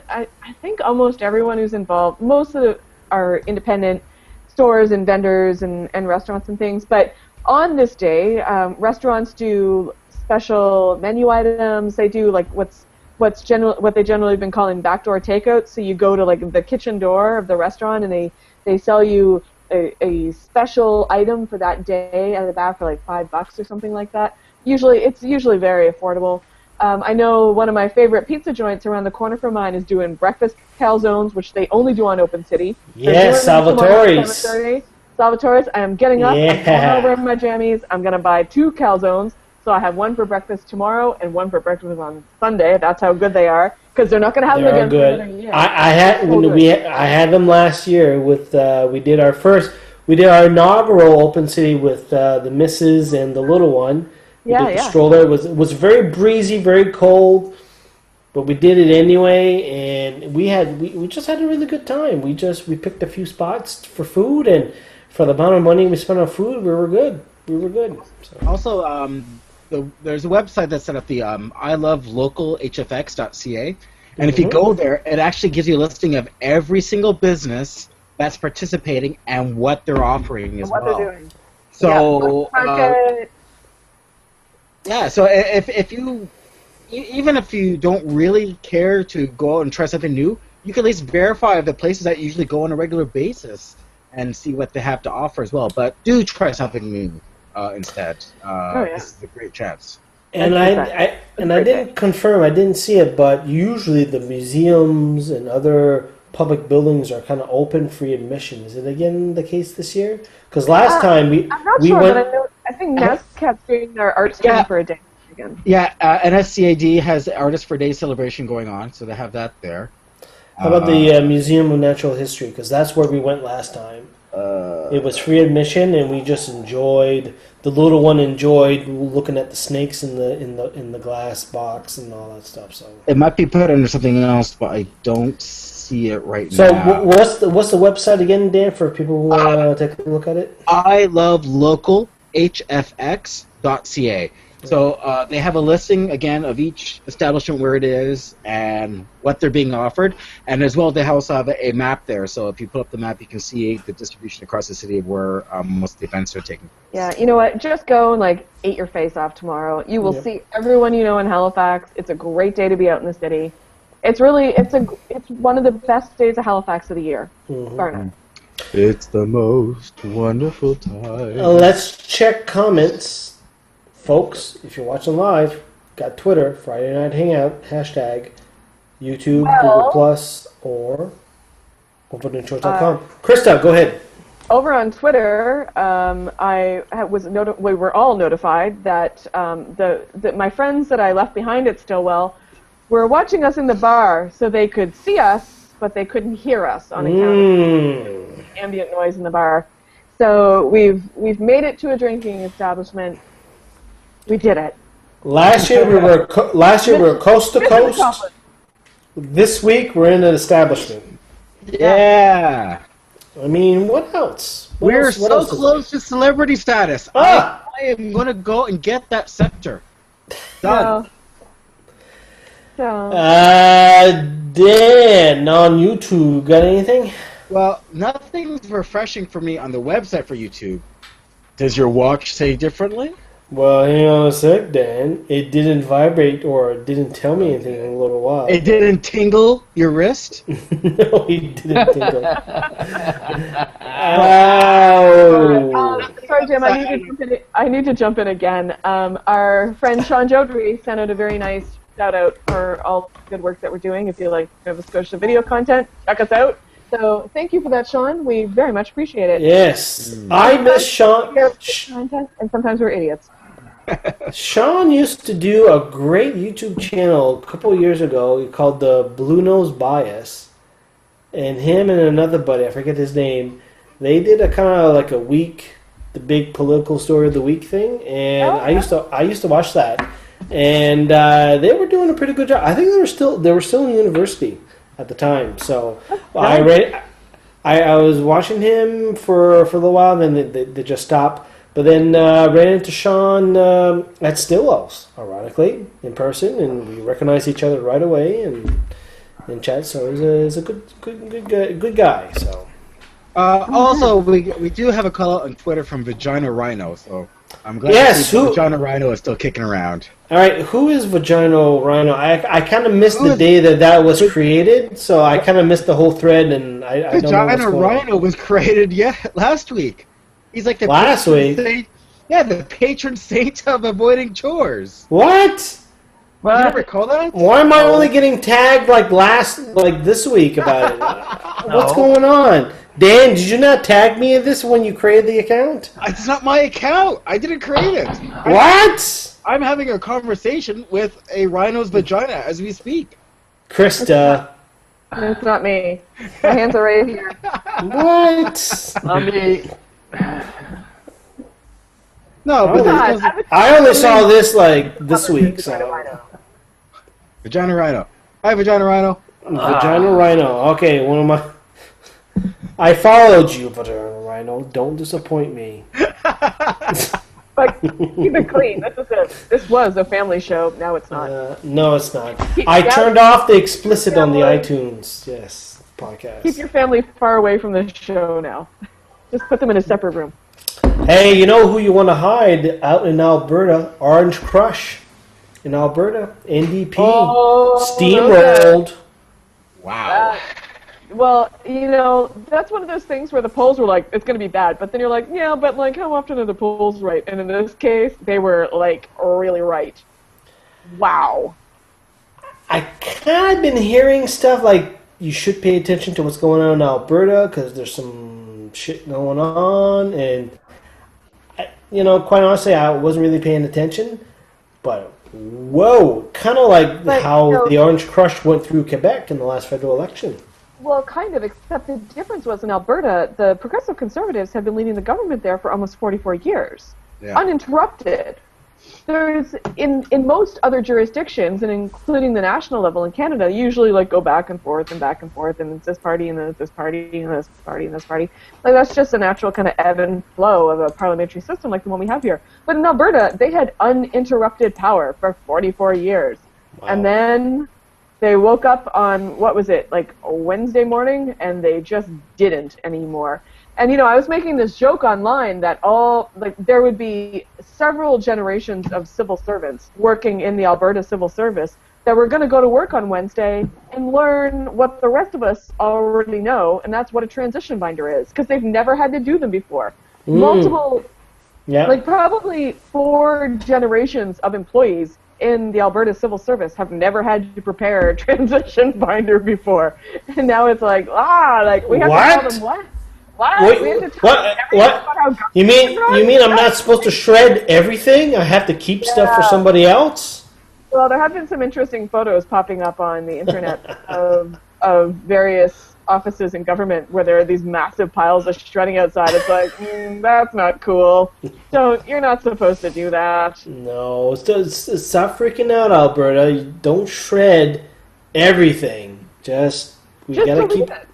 I think almost everyone who's involved, most of are independent stores and vendors and restaurants and things. But on this day, restaurants do special menu items. They do like what they generally have been calling backdoor takeouts. So you go to like the kitchen door of the restaurant and they sell you a special item for that day at the back for like $5 or something like that. It's usually very affordable. I know one of my favorite pizza joints around the corner from mine is doing breakfast calzones, which they only do on Open City. Yes, Salvatore's. Salvatore's. I am getting up. Yeah. I'm going over in my jammies. I'm going to buy 2 calzones. So I have one for breakfast tomorrow and one for breakfast on Sunday. That's how good they are, because they're not going to have them again for another year. I had them last year with we did our inaugural Open City with the missus and the little one. We did the stroller. It was very breezy, very cold, but we did it anyway, and we just had a really good time. We picked a few spots for food, and for the amount of money we spent on food, we were good. So. Also, there's a website that's set up, the ilovelocalhfx.ca, and if you go there, it actually gives you a listing of every single business that's participating and what they're offering as well. What they're doing. So, so if you, even if you don't really care to go out and try something new, you can at least verify the places that you usually go on a regular basis and see what they have to offer as well. But do try something new instead. This is a great chance. And I didn't confirm, I didn't see it, but usually the museums and other public buildings are kind of open, free admission. Is it again the case this year? Because last time I'm not sure, went. But I think NESCAP's doing their art stand for a day again. Yeah, NSCAD has Artists for Day celebration going on, so they have that there. How about the Museum of Natural History? Because that's where we went last time. It was free admission, and we just enjoyed. The little one enjoyed looking at the snakes in the glass box and all that stuff. So it might be put under something else, but I don't see it right now. So what's the website again, Dan, for people who want to take a look at it? ilovelocalhfx.ca. So they have a listing, again, of each establishment where it is and what they're being offered. And as well, they also have a map there. So if you put up the map, you can see the distribution across the city of where most of the events are taking place. Yeah, you know what? Just go and, eat your face off tomorrow. You will see everyone you know in Halifax. It's a great day to be out in the city. It's one of the best days of Halifax of the year. Bar none. It's the most wonderful time. Let's check comments. Folks, if you're watching live, got Twitter, Friday Night Hangout, hashtag, YouTube, Google Plus, or OpenInsurance.com. Krista, go ahead. Over on Twitter, we were all notified that my friends that I left behind at Stillwell were watching us in the bar, so they could see us, but they couldn't hear us on account of ambient noise in the bar. So we've made it to a drinking establishment. We did it. Last year we were coast to coast. This week we're in an establishment. Yeah. I mean, what else? We're so close to celebrity status. I am going to go and get that scepter. Done. Dan, on YouTube, got anything? Well, nothing's refreshing for me on the website for YouTube. Does your watch say differently? Well, hang on a sec, Dan. It didn't vibrate or it didn't tell me anything in a little while. It didn't tingle your wrist? No, it didn't tingle. Sorry, Jim. I need to jump in again. Our friend Sean Jodry sent out a very nice shout-out for all the good work that we're doing. If you like Nova Scotia video content, check us out. So thank you for that, Sean. We very much appreciate it. Yes. I miss Sean. And sometimes we're idiots. Sean used to do a great YouTube channel a couple of years ago called the Blue Nose Bias. And him and another buddy, I forget his name, they did a kind of like a week, the big political story of the week thing. And I used to watch that. And they were doing a pretty good job. I think they were still in university at the time. So I was watching him for a little while, and then they just stopped. But then ran into Sean at Stillwell's, ironically, in person, and we recognized each other right away and chat. So he's a good guy. So also we do have a call out on Twitter from Vagina Rhino. So I'm glad to see Vagina Rhino is still kicking around. All right, who is Vagina Rhino? I kind of missed the day that was created, so I kind of missed the whole thread, and I don't know what's going on. Rhino was created last week. He's like the last week. The patron saint of avoiding chores. What? You don't recall that? Why am I only getting tagged like this week about it? What's going on? Dan, did you not tag me in this when you created the account? It's not my account. I didn't create it. What? I'm having a conversation with a rhino's vagina as we speak. Krista. It's not me. My hands are right here. What? Not me. No, but I only saw this this week. So. Vagina Rhino. Hi, Vagina Rhino. Vagina Rhino. Okay, one of my. I followed you, Vagina Rhino. Don't disappoint me. But keep it clean. This was a family show. Now it's not. No, it's not. I turned off the explicit on the iTunes. Yes, podcast. Keep your family far away from the show now. Just put them in a separate room. Hey, you know who you want to hide out in Alberta? Orange Crush in Alberta. NDP. Steamrolled. Okay. Wow. Well, that's one of those things where the polls were like, it's going to be bad. But then you're like, yeah, but how often are the polls right? And in this case, they were really right. Wow. I kind of been hearing stuff like you should pay attention to what's going on in Alberta because there's some shit going on. And, quite honestly, I wasn't really paying attention. But, whoa, kind of like how the Orange Crush went through Quebec in the last federal election. Well, kind of, except the difference was in Alberta, the Progressive Conservatives have been leading the government there for almost 44 years, uninterrupted. There's, in most other jurisdictions, and including the national level in Canada, usually go back and forth, and it's this party, and then it's this party, and this party, and this party. That's just a natural kind of ebb and flow of a parliamentary system like the one we have here. But in Alberta, they had uninterrupted power for 44 years. Wow. And then they woke up on, a Wednesday morning, and they just didn't anymore. And, I was making this joke online that there would be several generations of civil servants working in the Alberta civil service that were going to go to work on Wednesday and learn what the rest of us already know, and that's what a transition binder is, because they've never had to do them before. Multiple, probably 4 generations of employees in the Alberta Civil Service have never had to prepare a transition binder before, and now it's like we have to tell them what. Wait, we have to tell them what? about how You mean I'm not supposed to shred everything? I have to keep stuff for somebody else? Well, there have been some interesting photos popping up on the internet of various offices in government where there are these massive piles of shredding outside. It's like, that's not cool. You're not supposed to do that. No, stop freaking out, Alberta. You don't shred everything. We Just gotta keep. it.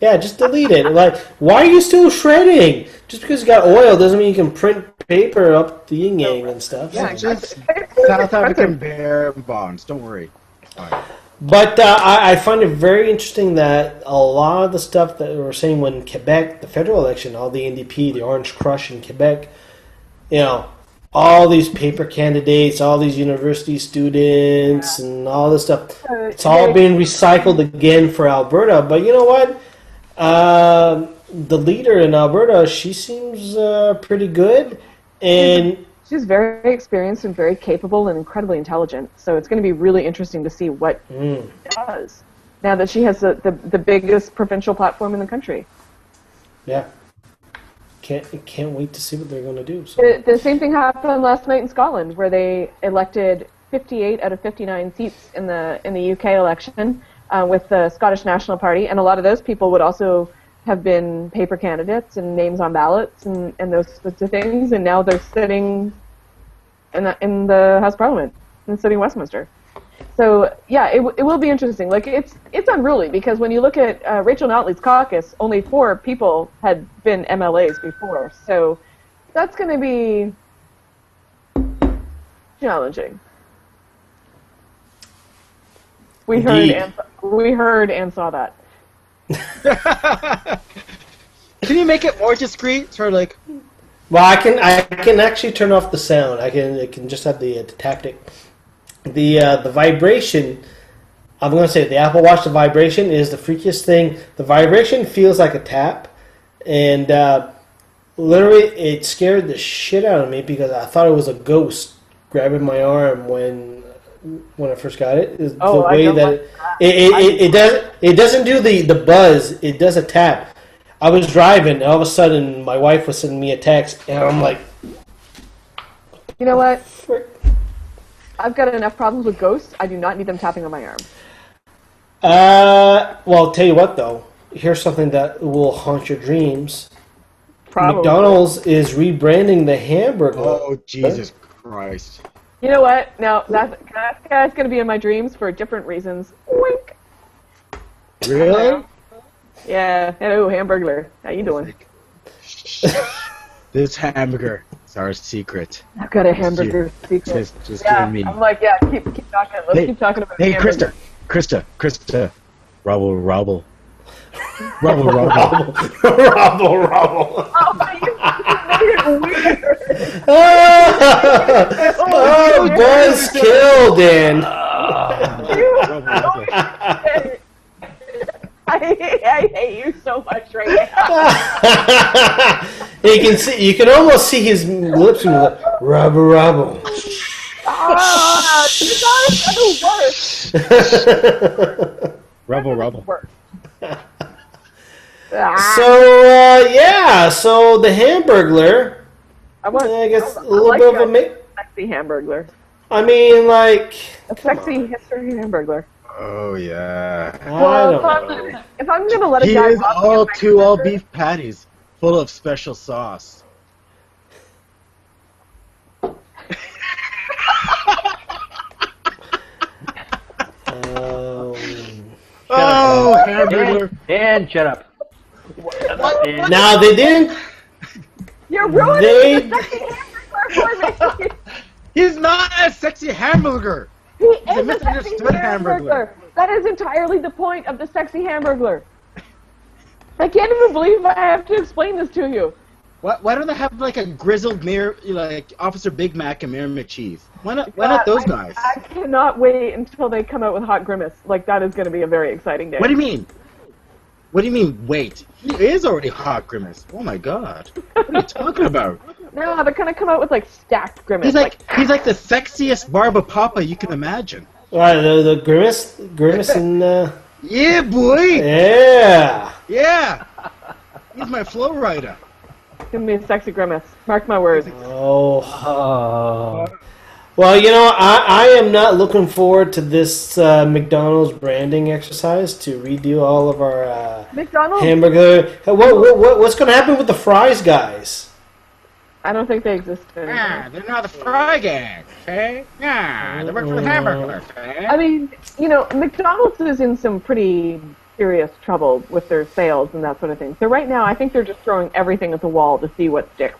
Yeah, just delete it. Like, why are you still shredding? Just because you got oil doesn't mean you can print paper up the yin yang and stuff. Yeah, just South African bear bonds. Don't worry. Fine. But I find it very interesting that a lot of the stuff that we were saying when Quebec, the federal election, all the NDP, the Orange Crush in Quebec, all these paper candidates, all these university students, and all this stuff, it's all being recycled again for Alberta. But you know what? The leader in Alberta, she seems pretty good, and she's very experienced and very capable and incredibly intelligent. So it's going to be really interesting to see what she does now that she has the biggest provincial platform in the country. Yeah, can't wait to see what they're going to do. So. The same thing happened last night in Scotland, where they elected 58 out of 59 seats in the UK election with the Scottish National Party, and a lot of those people would also have been paper candidates and names on ballots and those sorts of things, and now they're sitting in the House of Parliament and sitting in Westminster. So yeah, it will be interesting. Like it's unruly because when you look at Rachel Notley's caucus, only 4 people had been MLAs before, so that's going to be challenging. We heard and saw that. Can you make it more discreet? Sort of like. Well, I can actually turn off the sound. It can just have the tactic. The vibration. I'm going to say the Apple Watch. The vibration is the freakiest thing. The vibration feels like a tap, and literally it scared the shit out of me because I thought it was a ghost grabbing my arm when I first got it. The way that it doesn't do the buzz. It does a tap. I was driving, and all of a sudden, my wife was sending me a text, and I'm like... You know what? I've got enough problems with ghosts. I do not need them tapping on my arm. Well, I'll tell you what, though. Here's something that will haunt your dreams. Probably. McDonald's is rebranding the hamburger. Oh, Jesus Christ. You know what? Now, that's going to be in my dreams for different reasons. Wink. Really? Yeah. Hello, Hamburglar. How you doing? This hamburger is our secret. I've got a hamburger secret. Just yeah, giving me. I'm like, yeah, keep talking. Let's keep talking about Hey, hamburger. Krista. Rubble. Rubble. Oh, you made it weird. Oh, buzzkill, Dan. I hate you so much right now. You can almost see his lips move. Rubble. Oh, you guys are worse. Rubble. Worse. So the Hamburglar. I guess a little bit of a sexy Hamburglar. I mean, like a sexy history Hamburglar. Oh yeah. If I'm gonna let He a guy is walk all beef patties, full of special sauce. Hamburger. Dan, shut up. Now they didn't. You're ruining the sexy Hamburglar for me. He's not a sexy hamburger. He is a misunderstood sexy Hamburglar. Hamburglar. That is entirely the point of the sexy Hamburglar. I can't even believe I have to explain this to you. Why don't they have like a grizzled Mayor, like Officer Big Mac and Mayor McCheese? Why not those guys? I cannot wait until they come out with Hot Grimace. Like, that is going to be a very exciting day. What do you mean? What do you mean, wait? He is already Hot Grimace. Oh my god. What are you talking about? No, they're gonna come out with like stacked grimace. He's like the sexiest barba papa you can imagine. Right, the grimace, and Yeah, boy. yeah. Yeah. He's my flow rider. Give me a sexy grimace. Mark my words. Oh. Well, you know, I am not looking forward to this McDonald's branding exercise to redo all of our McDonald's? hamburger. What's going to happen with the fries guys? I don't think they exist anymore. Yeah, they're not the fry gang. Okay? Yeah, they work for the hamburger. Okay? I mean, you know, McDonald's is in some pretty serious trouble with their sales and that sort of thing. So right now, I think they're just throwing everything at the wall to see what sticks.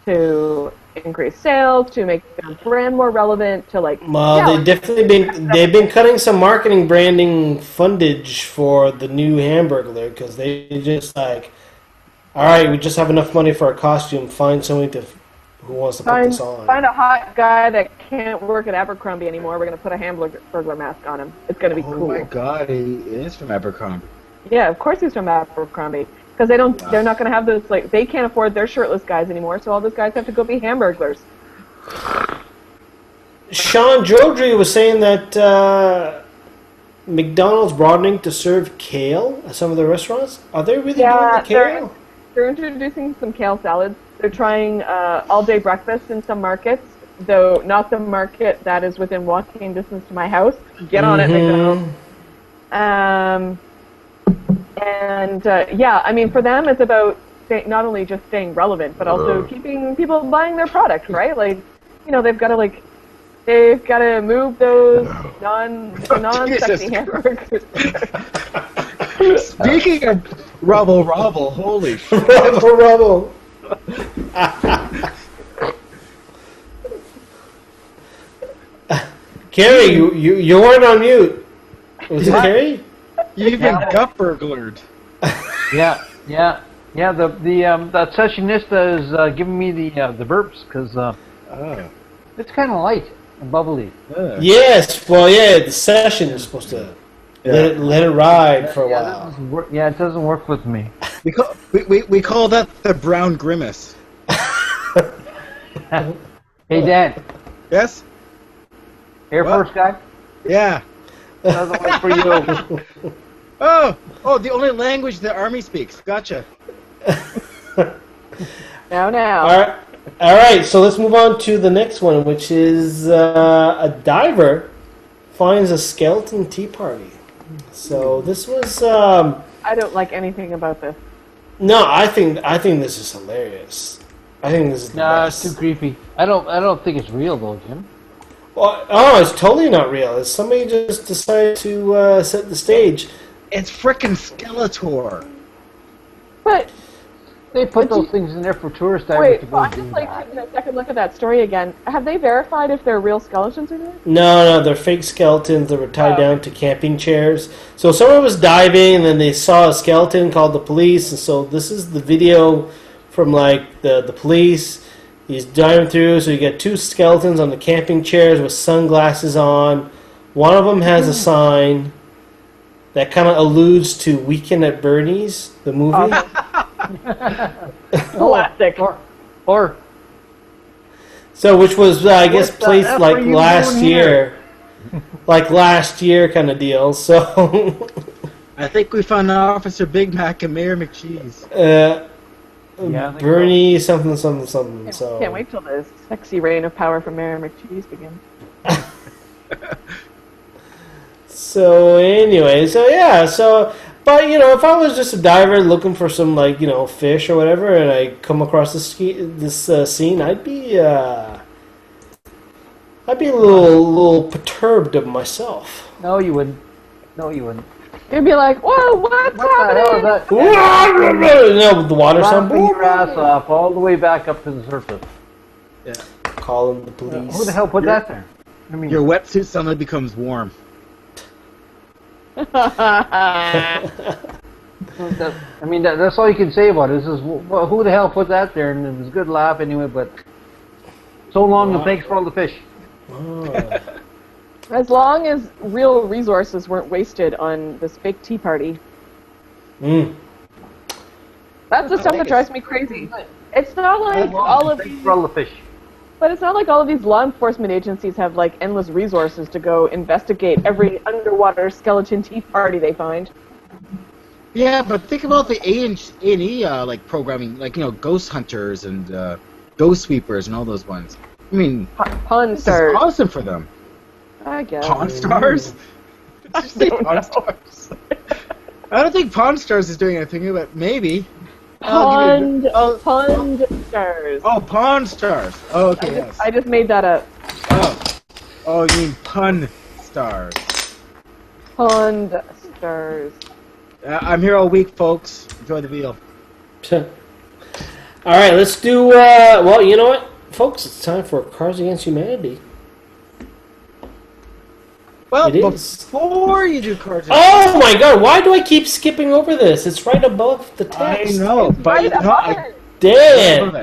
To increase sales, to make their brand more relevant, to like. Well, they've been cutting some marketing branding fundage for the new Hamburglar because they just like, all right, we just have enough money for a costume. Find somebody who wants to put this on. Find a hot guy that can't work at Abercrombie anymore. We're gonna put a Hamburglar mask on him. It's gonna be cool. Oh my God, he is from Abercrombie. Yeah, of course he's from Abercrombie. Because they're not going to have those, like, they can't afford their shirtless guys anymore, so all those guys have to go be Hamburglars. Sean Jodry was saying that McDonald's broadening to serve kale at some of the restaurants. Are they really doing the kale? They're introducing some kale salads. They're trying all-day breakfast in some markets, though not the market that is within walking distance to my house. Get on it, McDonald's. And yeah, I mean, for them, it's about not only just staying relevant, but also keeping people buying their product, right? Like, you know, they've got to move those non-sexy hamburgers. Speaking of rubble, holy shit. Rubble. Carrie, you weren't on mute. Was it Carrie? You've been gut burglared. Yeah. The sessionista is giving me the burps because it's kind of light and bubbly. Yes. Well, yeah. The session is supposed to let it ride for a while. It doesn't work with me. We call that the brown grimace. Hey, Dan. Yes. Air Force guy. Yeah. Doesn't work for you. Oh, the only language the Army speaks. Gotcha. Now. All right, so let's move on to the next one, which is a diver finds a skeleton tea party. So this was... I don't like anything about this. No, I think this is hilarious. I think this is the best. It's too creepy. I don't think it's real, though, Jim. Well, it's totally not real. It's somebody just decided to set the stage. It's frickin' Skeletor. But they put those things in there for tourist divers to go I'm do just like that. taking a second look at that story again. Have they verified if they're real skeletons or not? No, they're fake skeletons that were tied down to camping chairs. So someone was diving, and then they saw a skeleton, called the police, and so this is the video from like the police. He's diving through, so you get two skeletons on the camping chairs with sunglasses on. One of them has a sign that kind of alludes to Weekend at Bernie's, the movie. Classic. Or So, which was, I guess, What the placed F like are you last doing year. Like last year kind of deal, so... I think we found Officer Big Mac and Mayor McCheese. Yeah, I think Bernie something, so... Can't wait till the sexy reign of power from Mayor McCheese begins. So anyway, but you know, if I was just a diver looking for some like fish or whatever, and I come across this scene, I'd be a little perturbed of myself. No, you wouldn't. You'd be like, whoa, what's What the hell is happening? that? No, the water sound. Laughing your ass off all the way back up to the surface. Yeah. Calling the police. Who the hell put that there? I mean, Your wetsuit suddenly becomes warm. that's all you can say about it. This is who the hell put that there? And it was a good laugh anyway, but so long and thanks for all the fish. Oh. As long as real resources weren't wasted on this fake tea party. Mm. That's the stuff that drives me crazy. It's not like all of these, for all the fish. but it's not like all of these law enforcement agencies have like endless resources to go investigate every underwater skeleton teeth party they find. Yeah, but think about the A&E like programming, like Ghost Hunters and Ghost Sweepers and all those ones. I mean, Pawn this is Stars, awesome for them. I guess. Pawn Stars? Did you say Pawn Stars? I don't think Pawn Stars is doing anything, but maybe. Pond Stars. Oh, Pawn Stars. Oh, okay, yes. I just made that up. Oh, you mean Pun Stars. Pond Stars. I'm here all week, folks. Enjoy the veal. All right, let's do. Well, you know what, folks? It's time for Cards Against Humanity. Well, It is. before you do cards, Oh my God! Why do I keep skipping over this? It's right above the I text. know, but Right Damn.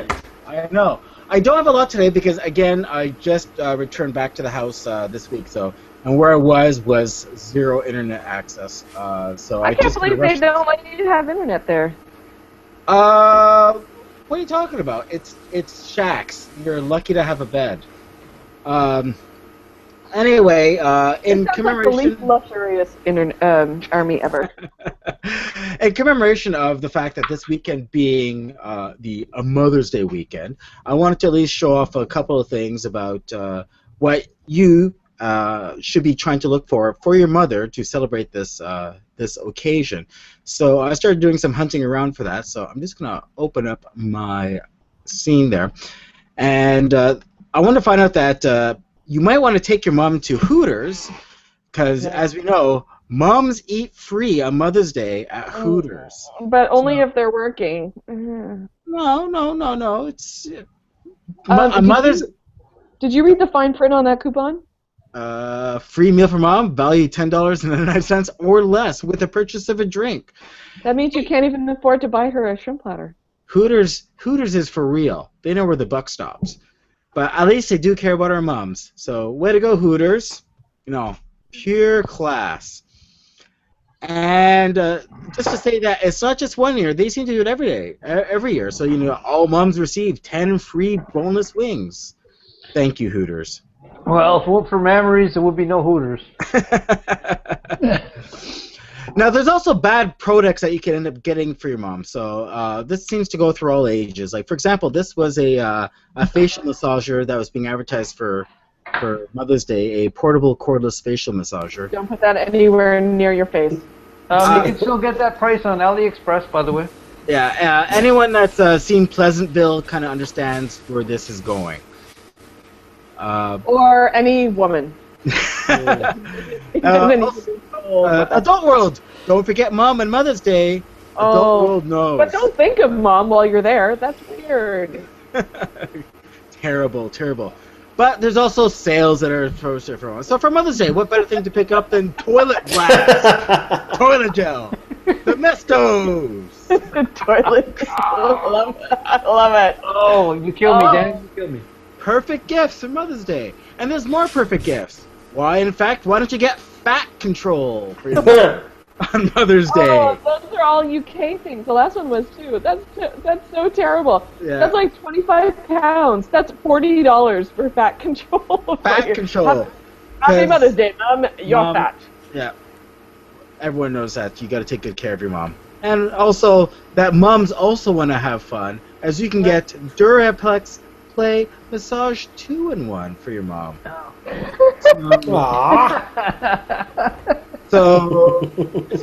I know. I don't have a lot today because, again, I just returned back to the house this week, and where I was zero internet access. So I can't believe they don't let you have internet there. What are you talking about? It's shacks. You're lucky to have a bed. Anyway, in Like the commemoration, least luxurious army ever. in commemoration of the fact that this weekend being the Mother's Day weekend, I wanted to at least show off a couple of things about what you should be trying to look for your mother to celebrate this this occasion. So I started doing some hunting around for that. So I'm just gonna open up my scene there, and I want to find out that you might want to take your mom to Hooters, because as we know, moms eat free on Mother's Day at Hooters. But only if they're working. Mhm. No. It's Mother's. Did you read the fine print on that coupon? Free meal for mom, value $10.99 or less with the purchase of a drink. That means you can't even afford to buy her a shrimp platter. Hooters is for real. They know where the buck stops. But at least they do care about our moms. So way to go, Hooters. Pure class. And just to say that it's not just 1 year. They seem to do it every year. So, all moms receive 10 free boneless wings. Thank you, Hooters. Well, if it weren't for memories, there would be no Hooters. Now, there's also bad products that you can end up getting for your mom. So this seems to go through all ages. Like, for example, this was a facial massager that was being advertised for Mother's Day, a portable cordless facial massager. Don't put that anywhere near your face. You can still get that price on AliExpress, by the way. Yeah, anyone that's seen Pleasantville kind of understands where this is going. Or any woman. Adult World. Don't forget Mom and Mother's Day. Adult World knows. But don't think of Mom while you're there. That's weird. Terrible. But there's also sales that are posted for Mom. So for Mother's Day, what better thing to pick up than toilet glass, toilet gel, Domestos. The toilet. I love it. Oh, you killed me, Dan. You killed me. Perfect gifts for Mother's Day. And there's more perfect gifts. Why don't you get fat control for your mother on Mother's Day? Oh, those are all UK things. The last one was too. That's so terrible. Yeah. That's like 25 pounds. That's $40 for fat control. Fat control. Happy Mother's Day, Mom. You're fat. Yeah. Everyone knows that. You got to take good care of your mom. And also, that moms also want to have fun, as you can get Duraplex Play Massage 2-in-1 for your mom. So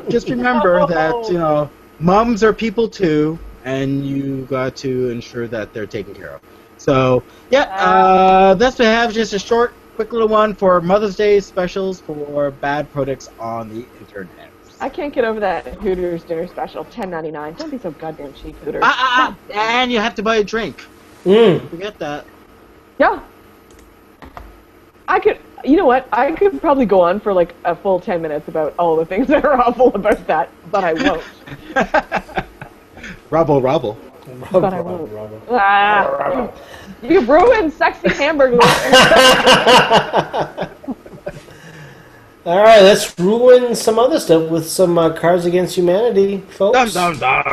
just remember that moms are people too, and you got to ensure that they're taken care of. So that's what I have. Just a short, quick little one for Mother's Day specials for bad products on the internet. I can't get over that Hooters dinner special, $10.99. Don't be so goddamn cheap, Hooters. And you have to buy a drink. Forget that. Yeah. You know what? I could probably go on for like a full 10 minutes about all the things that are awful about that, but I won't. Rubble. But I won't. You ruined sexy hamburger. All right, let's ruin some other stuff with some Cards Against Humanity, folks. Dum, dum,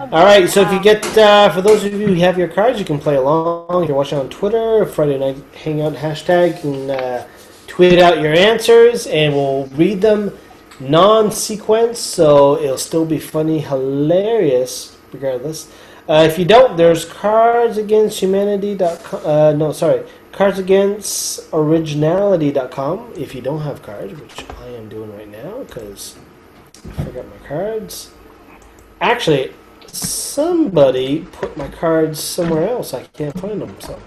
dum. All right, so if you get, for those of you who have your cards, you can play along. If you're watching on Twitter, Friday Night Hangout hashtag, you can tweet out your answers, and we'll read them non-sequence, so it'll still be funny, hilarious, regardless. If you don't, there's cardsagainsthumanity.com. Cardsagainstoriginality.com. If you don't have cards, which I am doing right now because I forgot my cards. Actually, somebody put my cards somewhere else. I can't find them. So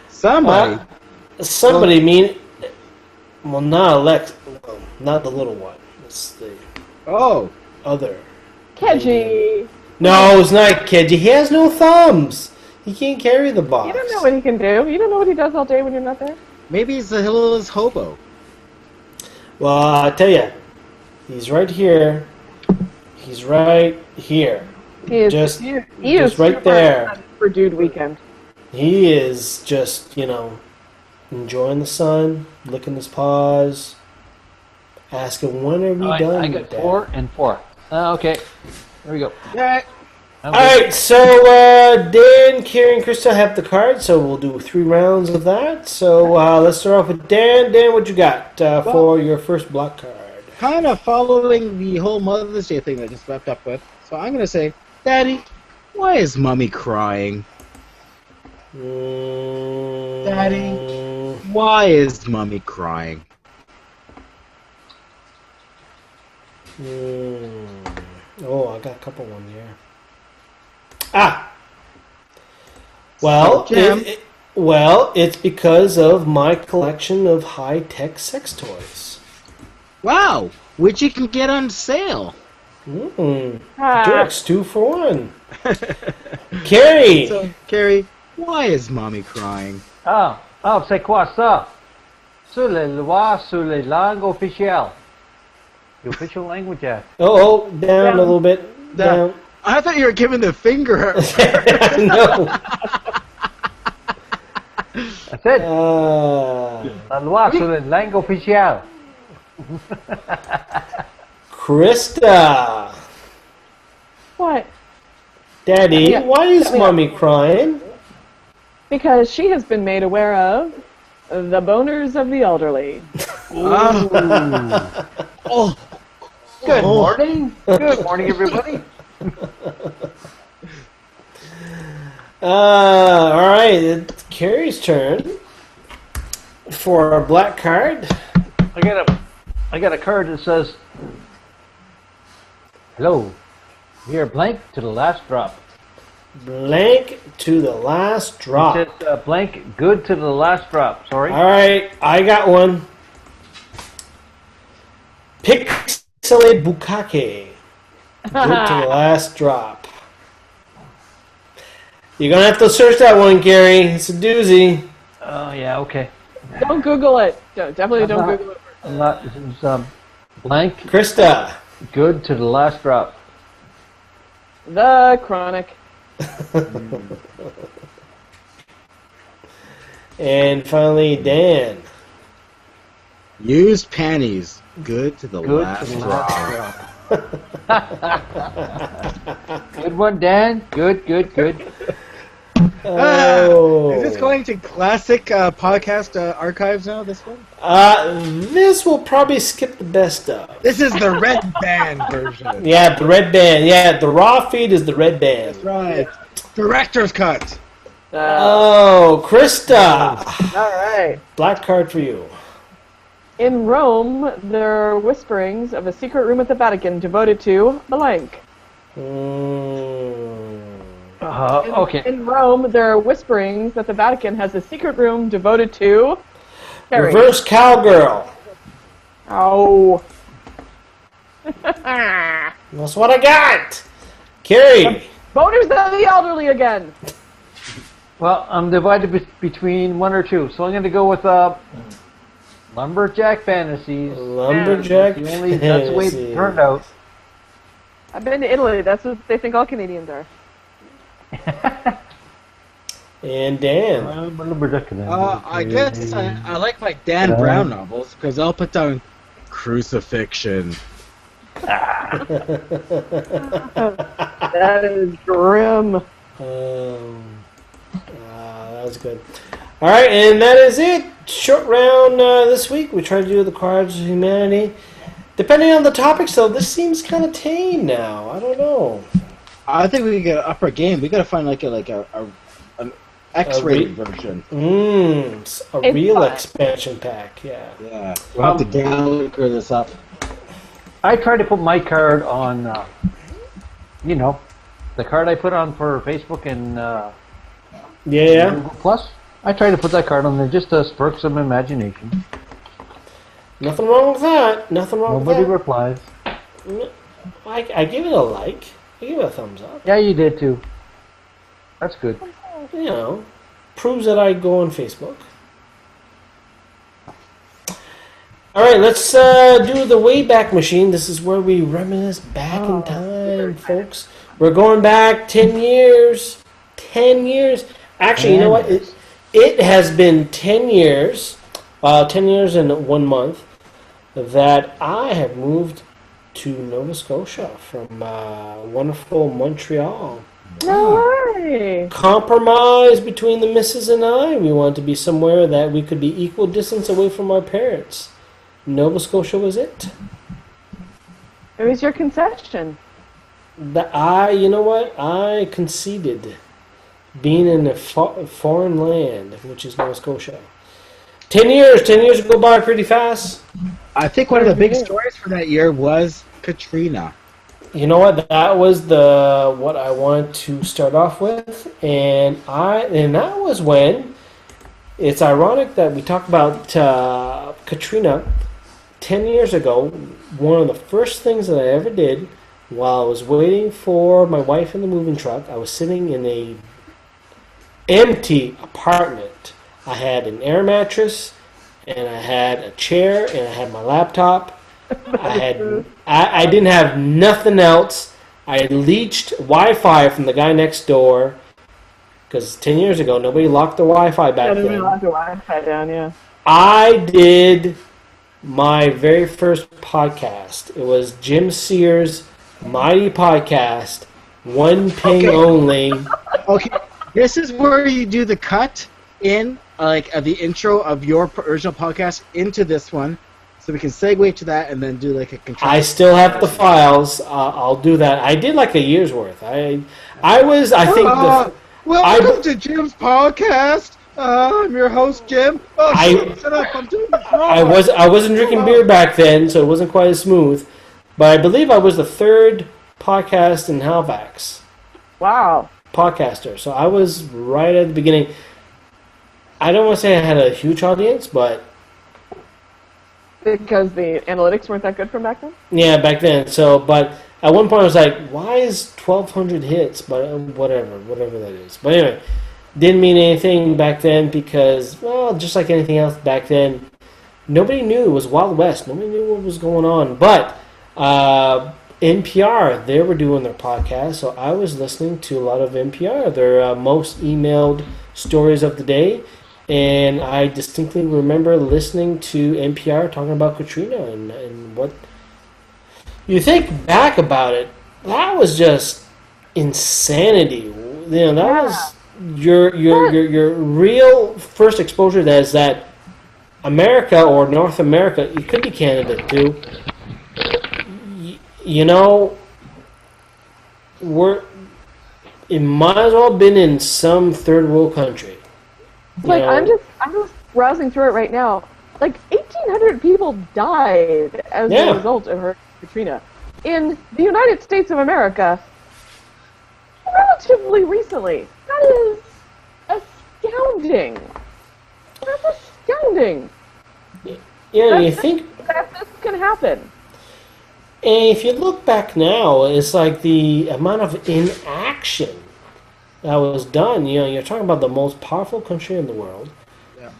Somebody. Well, not Alex. Well, not the little one. It's the other. Keji. No, it's not Keji. He has no thumbs. He can't carry the box. You don't know what he can do. You don't know what he does all day when you're not there. Maybe he's a little hobo. Well, I tell you, he's right here. He's right here. He is Just right right there. For Dude Weekend. He is just, enjoying the sun, licking his paws, asking, when are we done I with got that? 4 and 4. Okay, there we go. All right. Alright, so Dan, Kieran, and Krista have the cards, so we'll do 3 rounds of that. So let's start off with Dan. Dan, what you got for your first block card? Kind of following the whole Mother's Day thing that I just wrapped up with. So I'm going to say, Daddy, why is Mommy crying? Daddy, why is Mommy crying? Oh, I got a couple ones here. Well, it's because of my collection of high-tech sex toys. Wow, which you can get on sale. Dirks 2 for 1. Carrie! So, Carrie, why is Mommy crying? C'est quoi ça? Sur les lois, sur les langues officielles. The official language act. Down a little bit. Down. I thought you were giving the finger. No. That's it. La loi sur les langues officielles. Krista! What? Daddy, Yeah. why is Mommy crying? Because she has been made aware of the boners of the elderly. Oh. Good morning. Good morning, everybody. Alright, it's Carrie's turn for a black card. I got a card that says, "Hello, we are blank to the last drop." Blank to the last drop. It says blank good to the last drop. Sorry. Alright, I got one. Pixele Bukake. Good to the last drop. You're going to have to search that one, Gary. It's a doozy. Oh, yeah, okay. Don't Google it. Definitely don't Google it. I'm not, this is blank Krista. good to the last drop. The Chronic. And finally, Dan. Used panties. Good to the Good last to the drop. last drop. Good one, Dan. Good. Oh. Is this going to classic podcast archives now, this one? This will probably skip the best of. This is the red band version. Yeah, the red band. Yeah, the raw feed is the red band. That's right. Director's cut. Oh, Krista. All right. Black card for you. In Rome, there are whisperings of a secret room at the Vatican devoted to blank. Okay. In Rome, there are whisperings that the Vatican has a secret room devoted to... Carrie. Reverse cowgirl. Oh. That's what I got. Carrie. Boners of the elderly again. Well, I'm divided between 1 or 2, so I'm going to go with Lumberjack Fantasies. Lumberjack That's the way it turned out. I've been to Italy. That's what they think all Canadians are. And Dan. I guess I like my Dan Brown novels because I'll put down Crucifixion. That is grim. That was good. All right, and that is it. Short round this week. We tried to do the Cards of Humanity. Depending on the topics, though, this seems kind of tame now. I don't know. I think we got to up our game. We got to find an X-rated version. A real fun. expansion pack. Yeah. Yeah. We'll have to Gallagher this up. I tried to put my card on, the card I put on for Facebook and Yeah. Google Plus. I tried to put that card on there just to spark some imagination. Nothing wrong with that. Nothing wrong Nobody with replies. that. I give it a like. I give it a thumbs up. Yeah, you did too. That's good. You know, proves that I go on Facebook. All right, let's do the Wayback Machine. This is where we reminisce back in time, folks. We're going back 10 years. 10 years. Actually, you know what? It has been 10 years, 10 years and 1 month, that I have moved to Nova Scotia from wonderful Montreal. No way. Compromise between the missus and I. We wanted to be somewhere that we could be equal distance away from our parents. Nova Scotia was it. It was your concession. You know what? I conceded being in a foreign land, which is Nova Scotia. 10 years. 10 years go by pretty fast. I think one of the big stories for that year was Katrina. You know what? That was what I wanted to start off with, and that was when. It's ironic that we talk about Katrina 10 years ago. One of the first things that I ever did while I was waiting for my wife in the moving truck, I was sitting in a empty apartment. I had an air mattress, and I had a chair, and I had my laptop. I didn't have nothing else. I had leached Wi-Fi from the guy next door, because 10 years ago nobody locked the Wi-Fi back then. Nobody locked the Wi-Fi down. Yeah. I did my very first podcast. It was Jim Sears' Mighty Podcast, one ping only. Okay, this is where you do the cut in, the intro of your original podcast into this one, so we can segue to that and then do like a control. I still have the files. I'll do that. I did like a year's worth. I Welcome to Jim's podcast. I'm your host, Jim. Shut up! I'm doing this wrong. I wasn't drinking beer back then, so it wasn't quite as smooth. But I believe I was the third podcast in Halifax. Wow. Podcaster. So I was right at the beginning. I don't want to say I had a huge audience, but Because the analytics weren't that good from back then? yeah, back then. So, but at one point I was like, why is 1,200 hits? But whatever that is. But anyway, didn't mean anything back then because, well, just like anything else back then, nobody knew. It was Wild West. Nobody knew what was going on. But NPR, they were doing their podcast, so I was listening to a lot of NPR, their most emailed stories of the day. And I distinctly remember listening to NPR talking about Katrina and what you think back about it. That was just insanity. That was your real first exposure. That America or North America, it could be Canada too. It might as well have been in some third world country. I'm just browsing through it right now. 1,800 people died as a result of Hurricane Katrina in the United States of America relatively recently. That is astounding. That's astounding. Yeah, you think that this can happen. And if you look back now, it's like the amount of inaction that was done. You're talking about the most powerful country in the world. Yeah.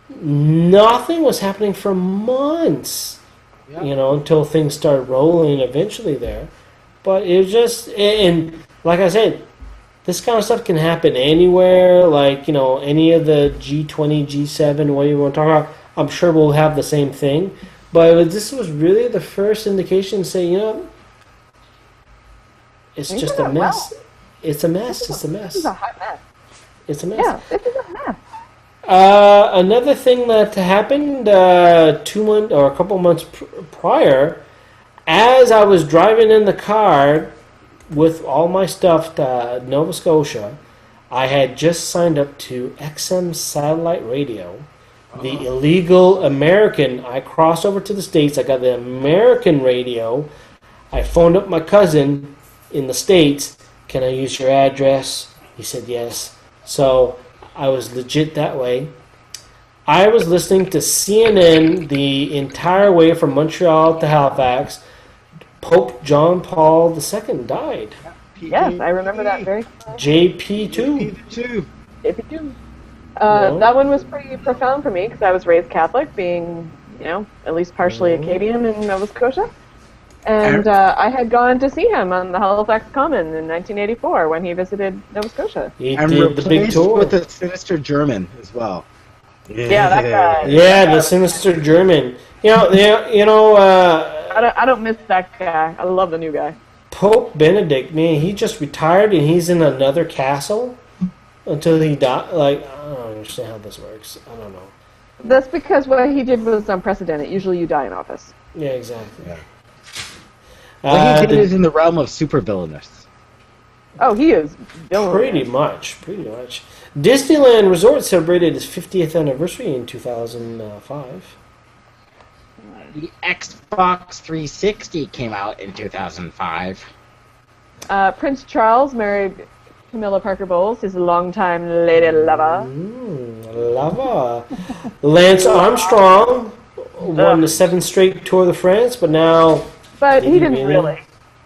Nothing was happening for months, until things started rolling eventually there. But it was just, and like I said, this kind of stuff can happen anywhere, any of the G20, G7, what you want to talk about. I'm sure we'll have the same thing. But this was really the first indication to say, It's He's just done a it well. mess. It's a mess. It's a This is a mess. hot mess. It's a mess. Yeah, this is a mess. Another thing that happened 2 months or a couple months prior, as I was driving in the car with all my stuff to Nova Scotia, I had just signed up to XM Satellite Radio, the illegal American. I crossed over to the States. I got the American radio. I phoned up my cousin in the States. Can I use your address? He said yes. So I was legit that way. I was listening to CNN the entire way from Montreal to Halifax. Pope John Paul II died. Yes, I remember that very JP2. Two. JP2. No. That one was pretty profound for me because I was raised Catholic, being, at least partially Acadian in Nova Scotia. And I had gone to see him on the Halifax Common in 1984 when he visited Nova Scotia. He And did the big replaced tour. with a sinister German as well. Yeah, that guy. Yeah, the sinister German. I don't miss that guy. I love the new guy. Pope Benedict, man, he just retired and he's in another castle until he died. Like, I don't understand how this works. I don't know. That's because what he did was unprecedented. Usually you die in office. Yeah, exactly. Yeah. What he did the- is in the realm of supervillainous. Oh, he is villainous. Pretty much. Disneyland Resort celebrated its 50th anniversary in 2005. The Xbox 360 came out in 2005. Prince Charles married Camilla Parker Bowles, his longtime lady lover. Lava. Lance Armstrong won the 7th straight Tour de France, but now... But Did he he didn't really? really.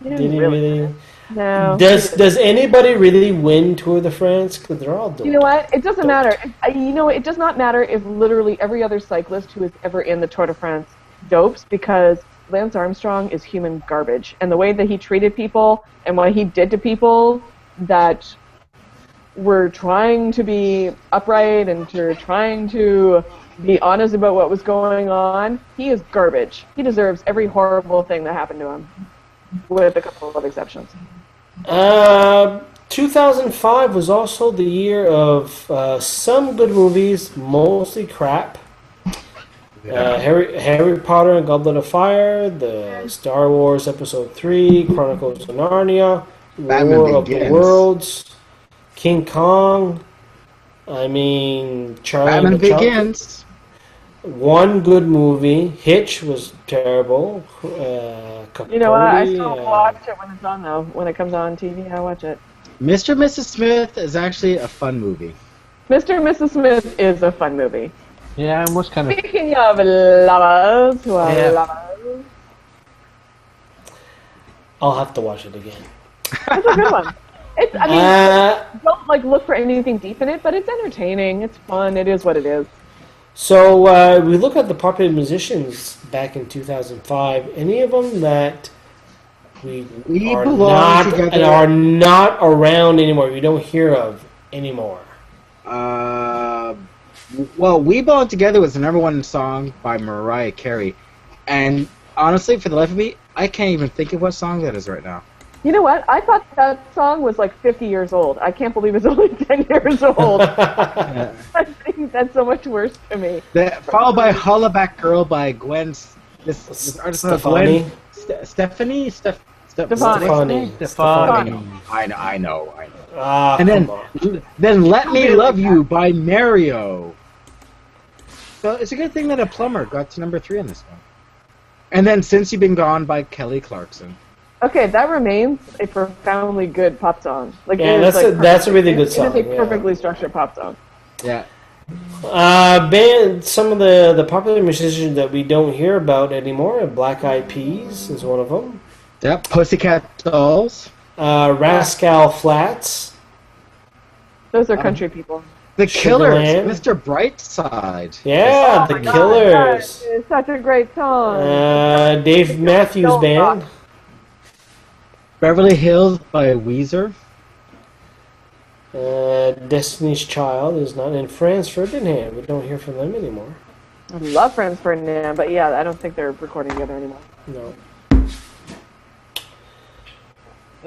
He Did didn't he really. really? No. Does anybody really win Tour de France? Because they're all dope. You know what? It doesn't matter. It does not matter if literally every other cyclist who is ever in the Tour de France dopes, because Lance Armstrong is human garbage. And the way that he treated people and what he did to people that were trying to be upright and trying to be honest about what was going on, he is garbage. He deserves every horrible thing that happened to him, with a couple of exceptions. 2005 was also the year of some good movies, mostly crap. Harry Potter and Goblet of Fire, the Star Wars Episode 3, Chronicles of Narnia, Batman War of the Begins. Worlds, King Kong, Charlie Batman and the Chocolate- Begins. One good movie. Hitch was terrible. You know what? I Capote, still watch it when it's on, though. When it comes on TV, I watch it. Mr. and Mrs. Smith is actually a fun movie. Mr. and Mrs. Smith is a fun movie. Yeah, and what's kind of Speaking of lovers who are Yeah. lovers, I'll have to watch it again. it's a good one. Don't look for anything deep in it, but it's entertaining. It's fun. It is what it is. So we look at the popular musicians back in 2005. Any of them that we are belong together. are not around anymore? We don't hear of anymore. Well, We Belong Together was the #1 song by Mariah Carey. And honestly, for the life of me, I can't even think of what song that is right now. You know what? I thought that song was like 50 years old. I can't believe it's only 10 years old. I think that's so much worse to me. Followed by Hollaback Girl by Gwen. This artist called Stefani. Gwen. Stephanie? Stefani. Stefani. I know. Ah, And come on. then Let Me Love You by Mario. So it's a good thing that a plumber got to #3 on this one. And then Since You've Been Gone by Kelly Clarkson. Okay, that remains a profoundly good pop song. Like, Yeah, it is, that's a really good song, It is a yeah. perfectly structured pop song. Yeah. Some of the popular musicians that we don't hear about anymore. Black Eyed Peas is one of them. Yep. Pussycat Dolls. Rascal Flats. Those are country people. The Killers. Sugarland. Mr. Brightside. Yeah, Oh the my God, Killers. that is such a great song. Dave Matthews Don't Band. rock. Beverly Hills by Weezer. Destiny's Child is not in France. Ferdinand. We don't hear from them anymore. I love Franz Ferdinand, but yeah, I don't think they're recording together anymore. No.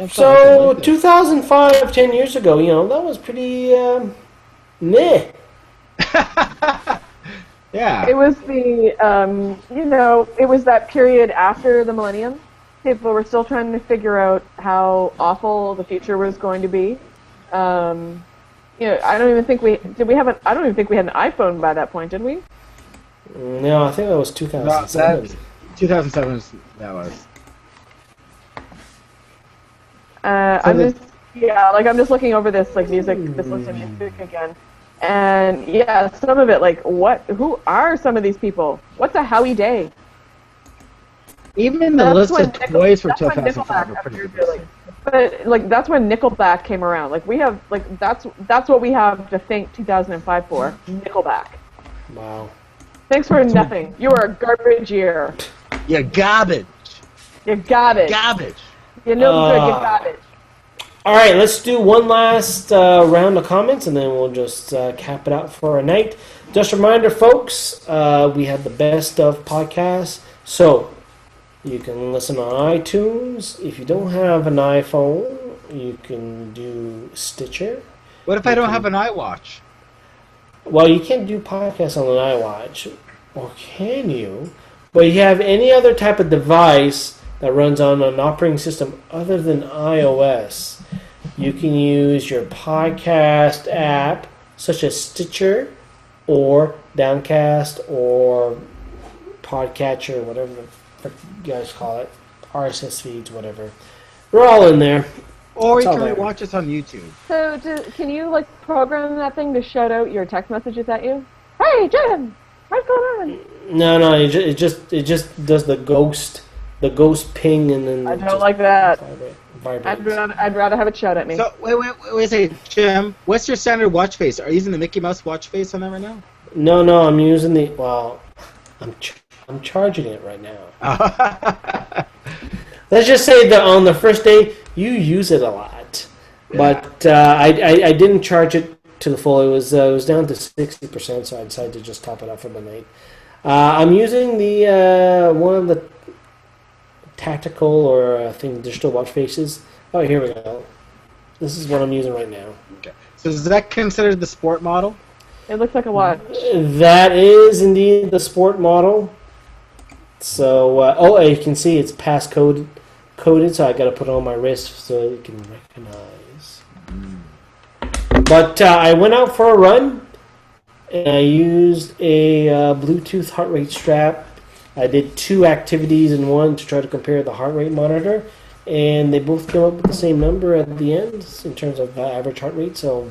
So 2005, 10 years ago, that was pretty meh. Yeah. It was it was that period after the millennium. People were still trying to figure out how awful the future was going to be. I don't even think we I don't even think we had an iPhone by that point, did we? No, I think that was 2007. 2007. That was. I'm just looking over this music, this list of music again, and some of it who are some of these people? What's a Howie Day? Even the list of toys for 2005 are pretty good. But that's when Nickelback came around. That's what we have to thank 2005 for. Nickelback. Wow. Thanks for nothing. You are a garbage year. You're garbage. You're garbage. Garbage. You're no good. You're garbage. All right, let's do one last round of comments, and then we'll just cap it out for a night. Just a reminder, folks, we have the best of podcasts, so you can listen on iTunes. If you don't have an iPhone, you can do Stitcher. What if I don't have an iWatch? Well, you can't do podcasts on an iWatch, or can you? But if you have any other type of device that runs on an operating system other than iOS, you can use your podcast app, such as Stitcher, or Downcast, or Podcatcher, whatever the frick you guys call it, RSS feeds, whatever. We're all in there. Or you can watch us on YouTube. So, can you program that thing to shout out your text messages at you? Hey, Jim, what's going on? No, it just does the ghost ping, and then I don't like that. Vibrates. I'd rather have it shout at me. So wait a second, Jim. What's your standard watch face? Are you using the Mickey Mouse watch face on that right now? No, I'm using I'm charging it right now. Let's just say that on the first day you use it a lot, but I didn't charge it to the full. It was down to 60%, so I decided to just top it up for the night. I'm using the one of the tactical or digital watch faces. Oh, here we go. This is what I'm using right now. Okay. So is that considered the sport model? It looks like a watch. That is indeed the sport model. So, you can see it's passcode coded, so I got to put it on my wrist so you can recognize. But I went out for a run, and I used a Bluetooth heart rate strap. I did 2 activities in one to try to compare the heart rate monitor, and they both came up with the same number at the end in terms of average heart rate. So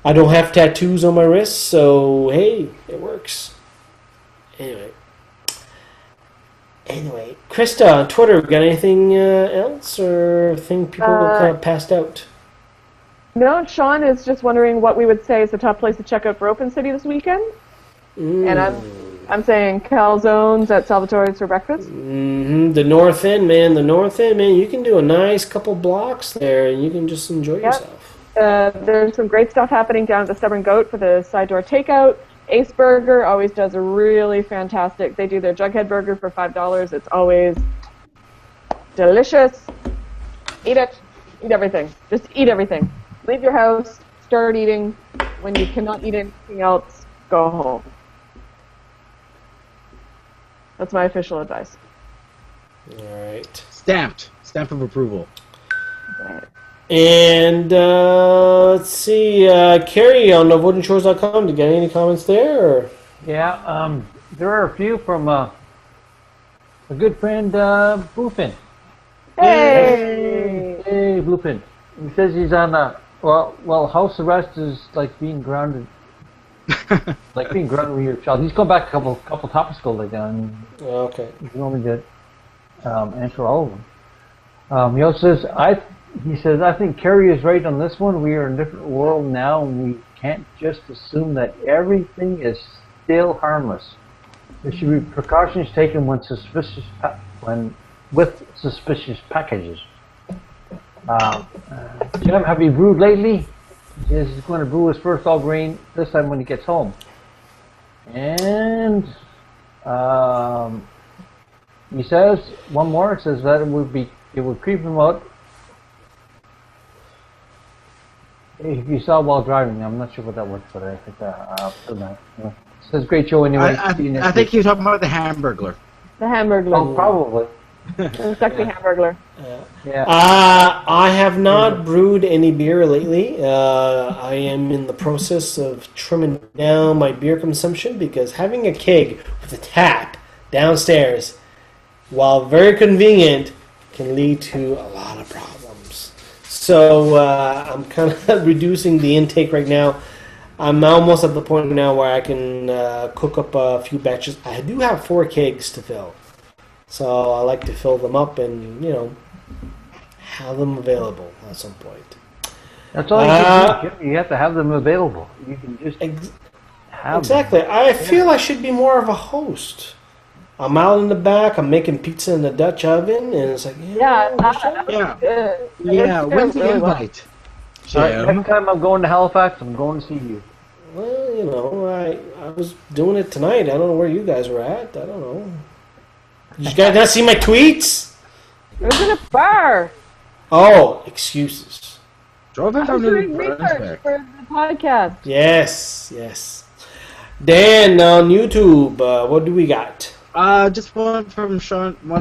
I don't have tattoos on my wrist, so hey, it works. Anyway, Krista on Twitter, got anything else or thing people kind of passed out? No, Sean is just wondering what we would say is the top place to check out for Open City this weekend. And I'm saying calzones at Salvatore's for breakfast. The North End, man. You can do a nice couple blocks there, and you can just enjoy yourself. There's some great stuff happening down at the Stubborn Goat for the side door takeout. Ace Burger always does a really fantastic. They do their Jughead Burger for $5. It's always delicious. Eat it. Eat everything. Just eat everything. Leave your house. Start eating. When you cannot eat anything else, go home. That's my official advice. All right. Stamped. Stamp of approval. Right. And let's see, Carrie on NoVotingShores.com. Did you get any comments there? Or? Yeah, there are a few from a good friend, Bluefin. Hey! Hey, Bluefin. He says he's on house arrest is like being grounded. Like being grounded with your child. He's gone back a couple topics ago, Okay. You can only get answer all of them. He also says, I think Kerry is right on this one. We are in a different world now, and we can't just assume that everything is still harmless. There should be precautions taken with suspicious packages. Jim, have you brewed lately? He's going to brew his first all grain this time when he gets home. And he says one more. It says that it would be it would creep him out. If you saw while driving, I'm not sure what that was, but I think it says great show anyway. I think you're talking about the Hamburglar. The Hamburglar. Oh, probably. The sexy Hamburglar. Yeah. I have not brewed any beer lately. I am in the process of trimming down my beer consumption because having a keg with a tap downstairs, while very convenient, can lead to a lot of problems. So I'm kind of reducing the intake right now. I'm almost at the point now where I can cook up a few batches. I do have 4 kegs to fill. So I like to fill them up and, have them available at some point. That's all you can do. You have to have them available. You can just have Exactly. them. I feel I should be more of a host. I'm out in the back. I'm making pizza in the Dutch oven, and it's like, Yeah. When's the Really well. invite? All right, Jim? next time I'm going to Halifax, I'm going to see you. Well, I was doing it tonight. I don't know where you guys were at. I don't know. Did you guys not see my tweets? It was in a bar. Oh, excuses. Drove in I from was doing New research Brunswick. for the podcast. Yes. Dan on YouTube, what do we got? Just one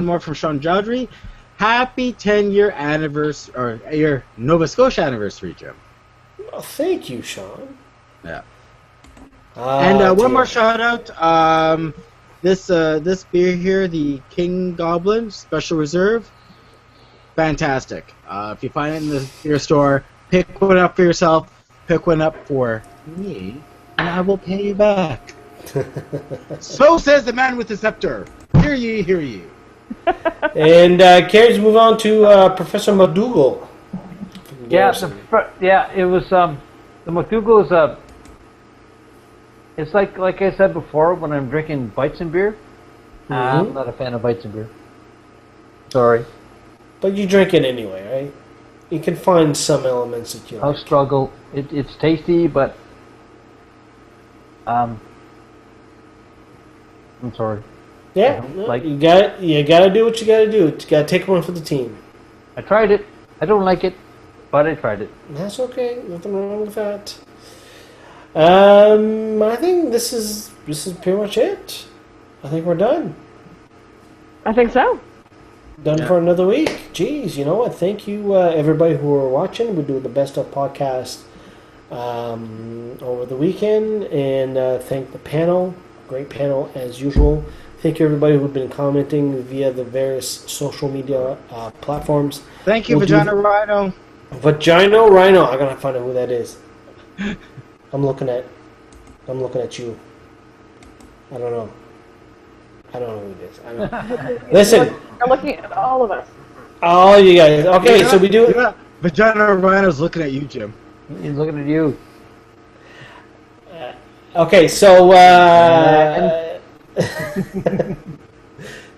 more from Sean Jowdry. Happy 10-year anniversary, or your Nova Scotia anniversary, Jim. Oh, thank you, Sean. Yeah. And one more shout out. This beer here, the King Goblin Special Reserve, fantastic. If you find it in the beer store, pick one up for yourself. Pick one up for me, and I will pay you back. So says the man with the scepter. Hear ye, hear ye. And Carrie's move on to Professor McDougal. Yeah, it was the McDougal is it's like I said before when I'm drinking Weizenbier. I'm not a fan of Weizenbier. Sorry. But you drink it anyway, right? You can find some elements that you I'll like. struggle. It's tasty, but I'm sorry. Yeah, like- you gotta do what you gotta do. You gotta take one for the team. I tried it. I don't like it, but I tried it. That's okay. Nothing wrong with that. I think this is pretty much it. I think we're done. I think so. Done for another week. Jeez, you know what? Thank you, everybody who are watching. We do the Best of podcast over the weekend, and thank the panel. Great panel as usual. Thank you, everybody who've been commenting via the various social media platforms. Thank you, We'll Vagina Rhino. Vagina Rhino. I gotta find out who that is. I'm looking at you. I don't know who it is. I don't. Listen, You're looking at all of us. all you guys. Okay, so we do. Yeah, Vagina Rhino's looking at you, Jim. He's looking at you. Okay, so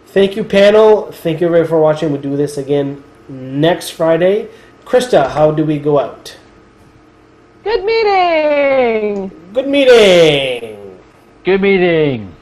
thank you, panel. Thank you, everybody, for watching. We'll do this again next Friday. Krista, how do we go out? Good meeting. Good meeting. Good meeting.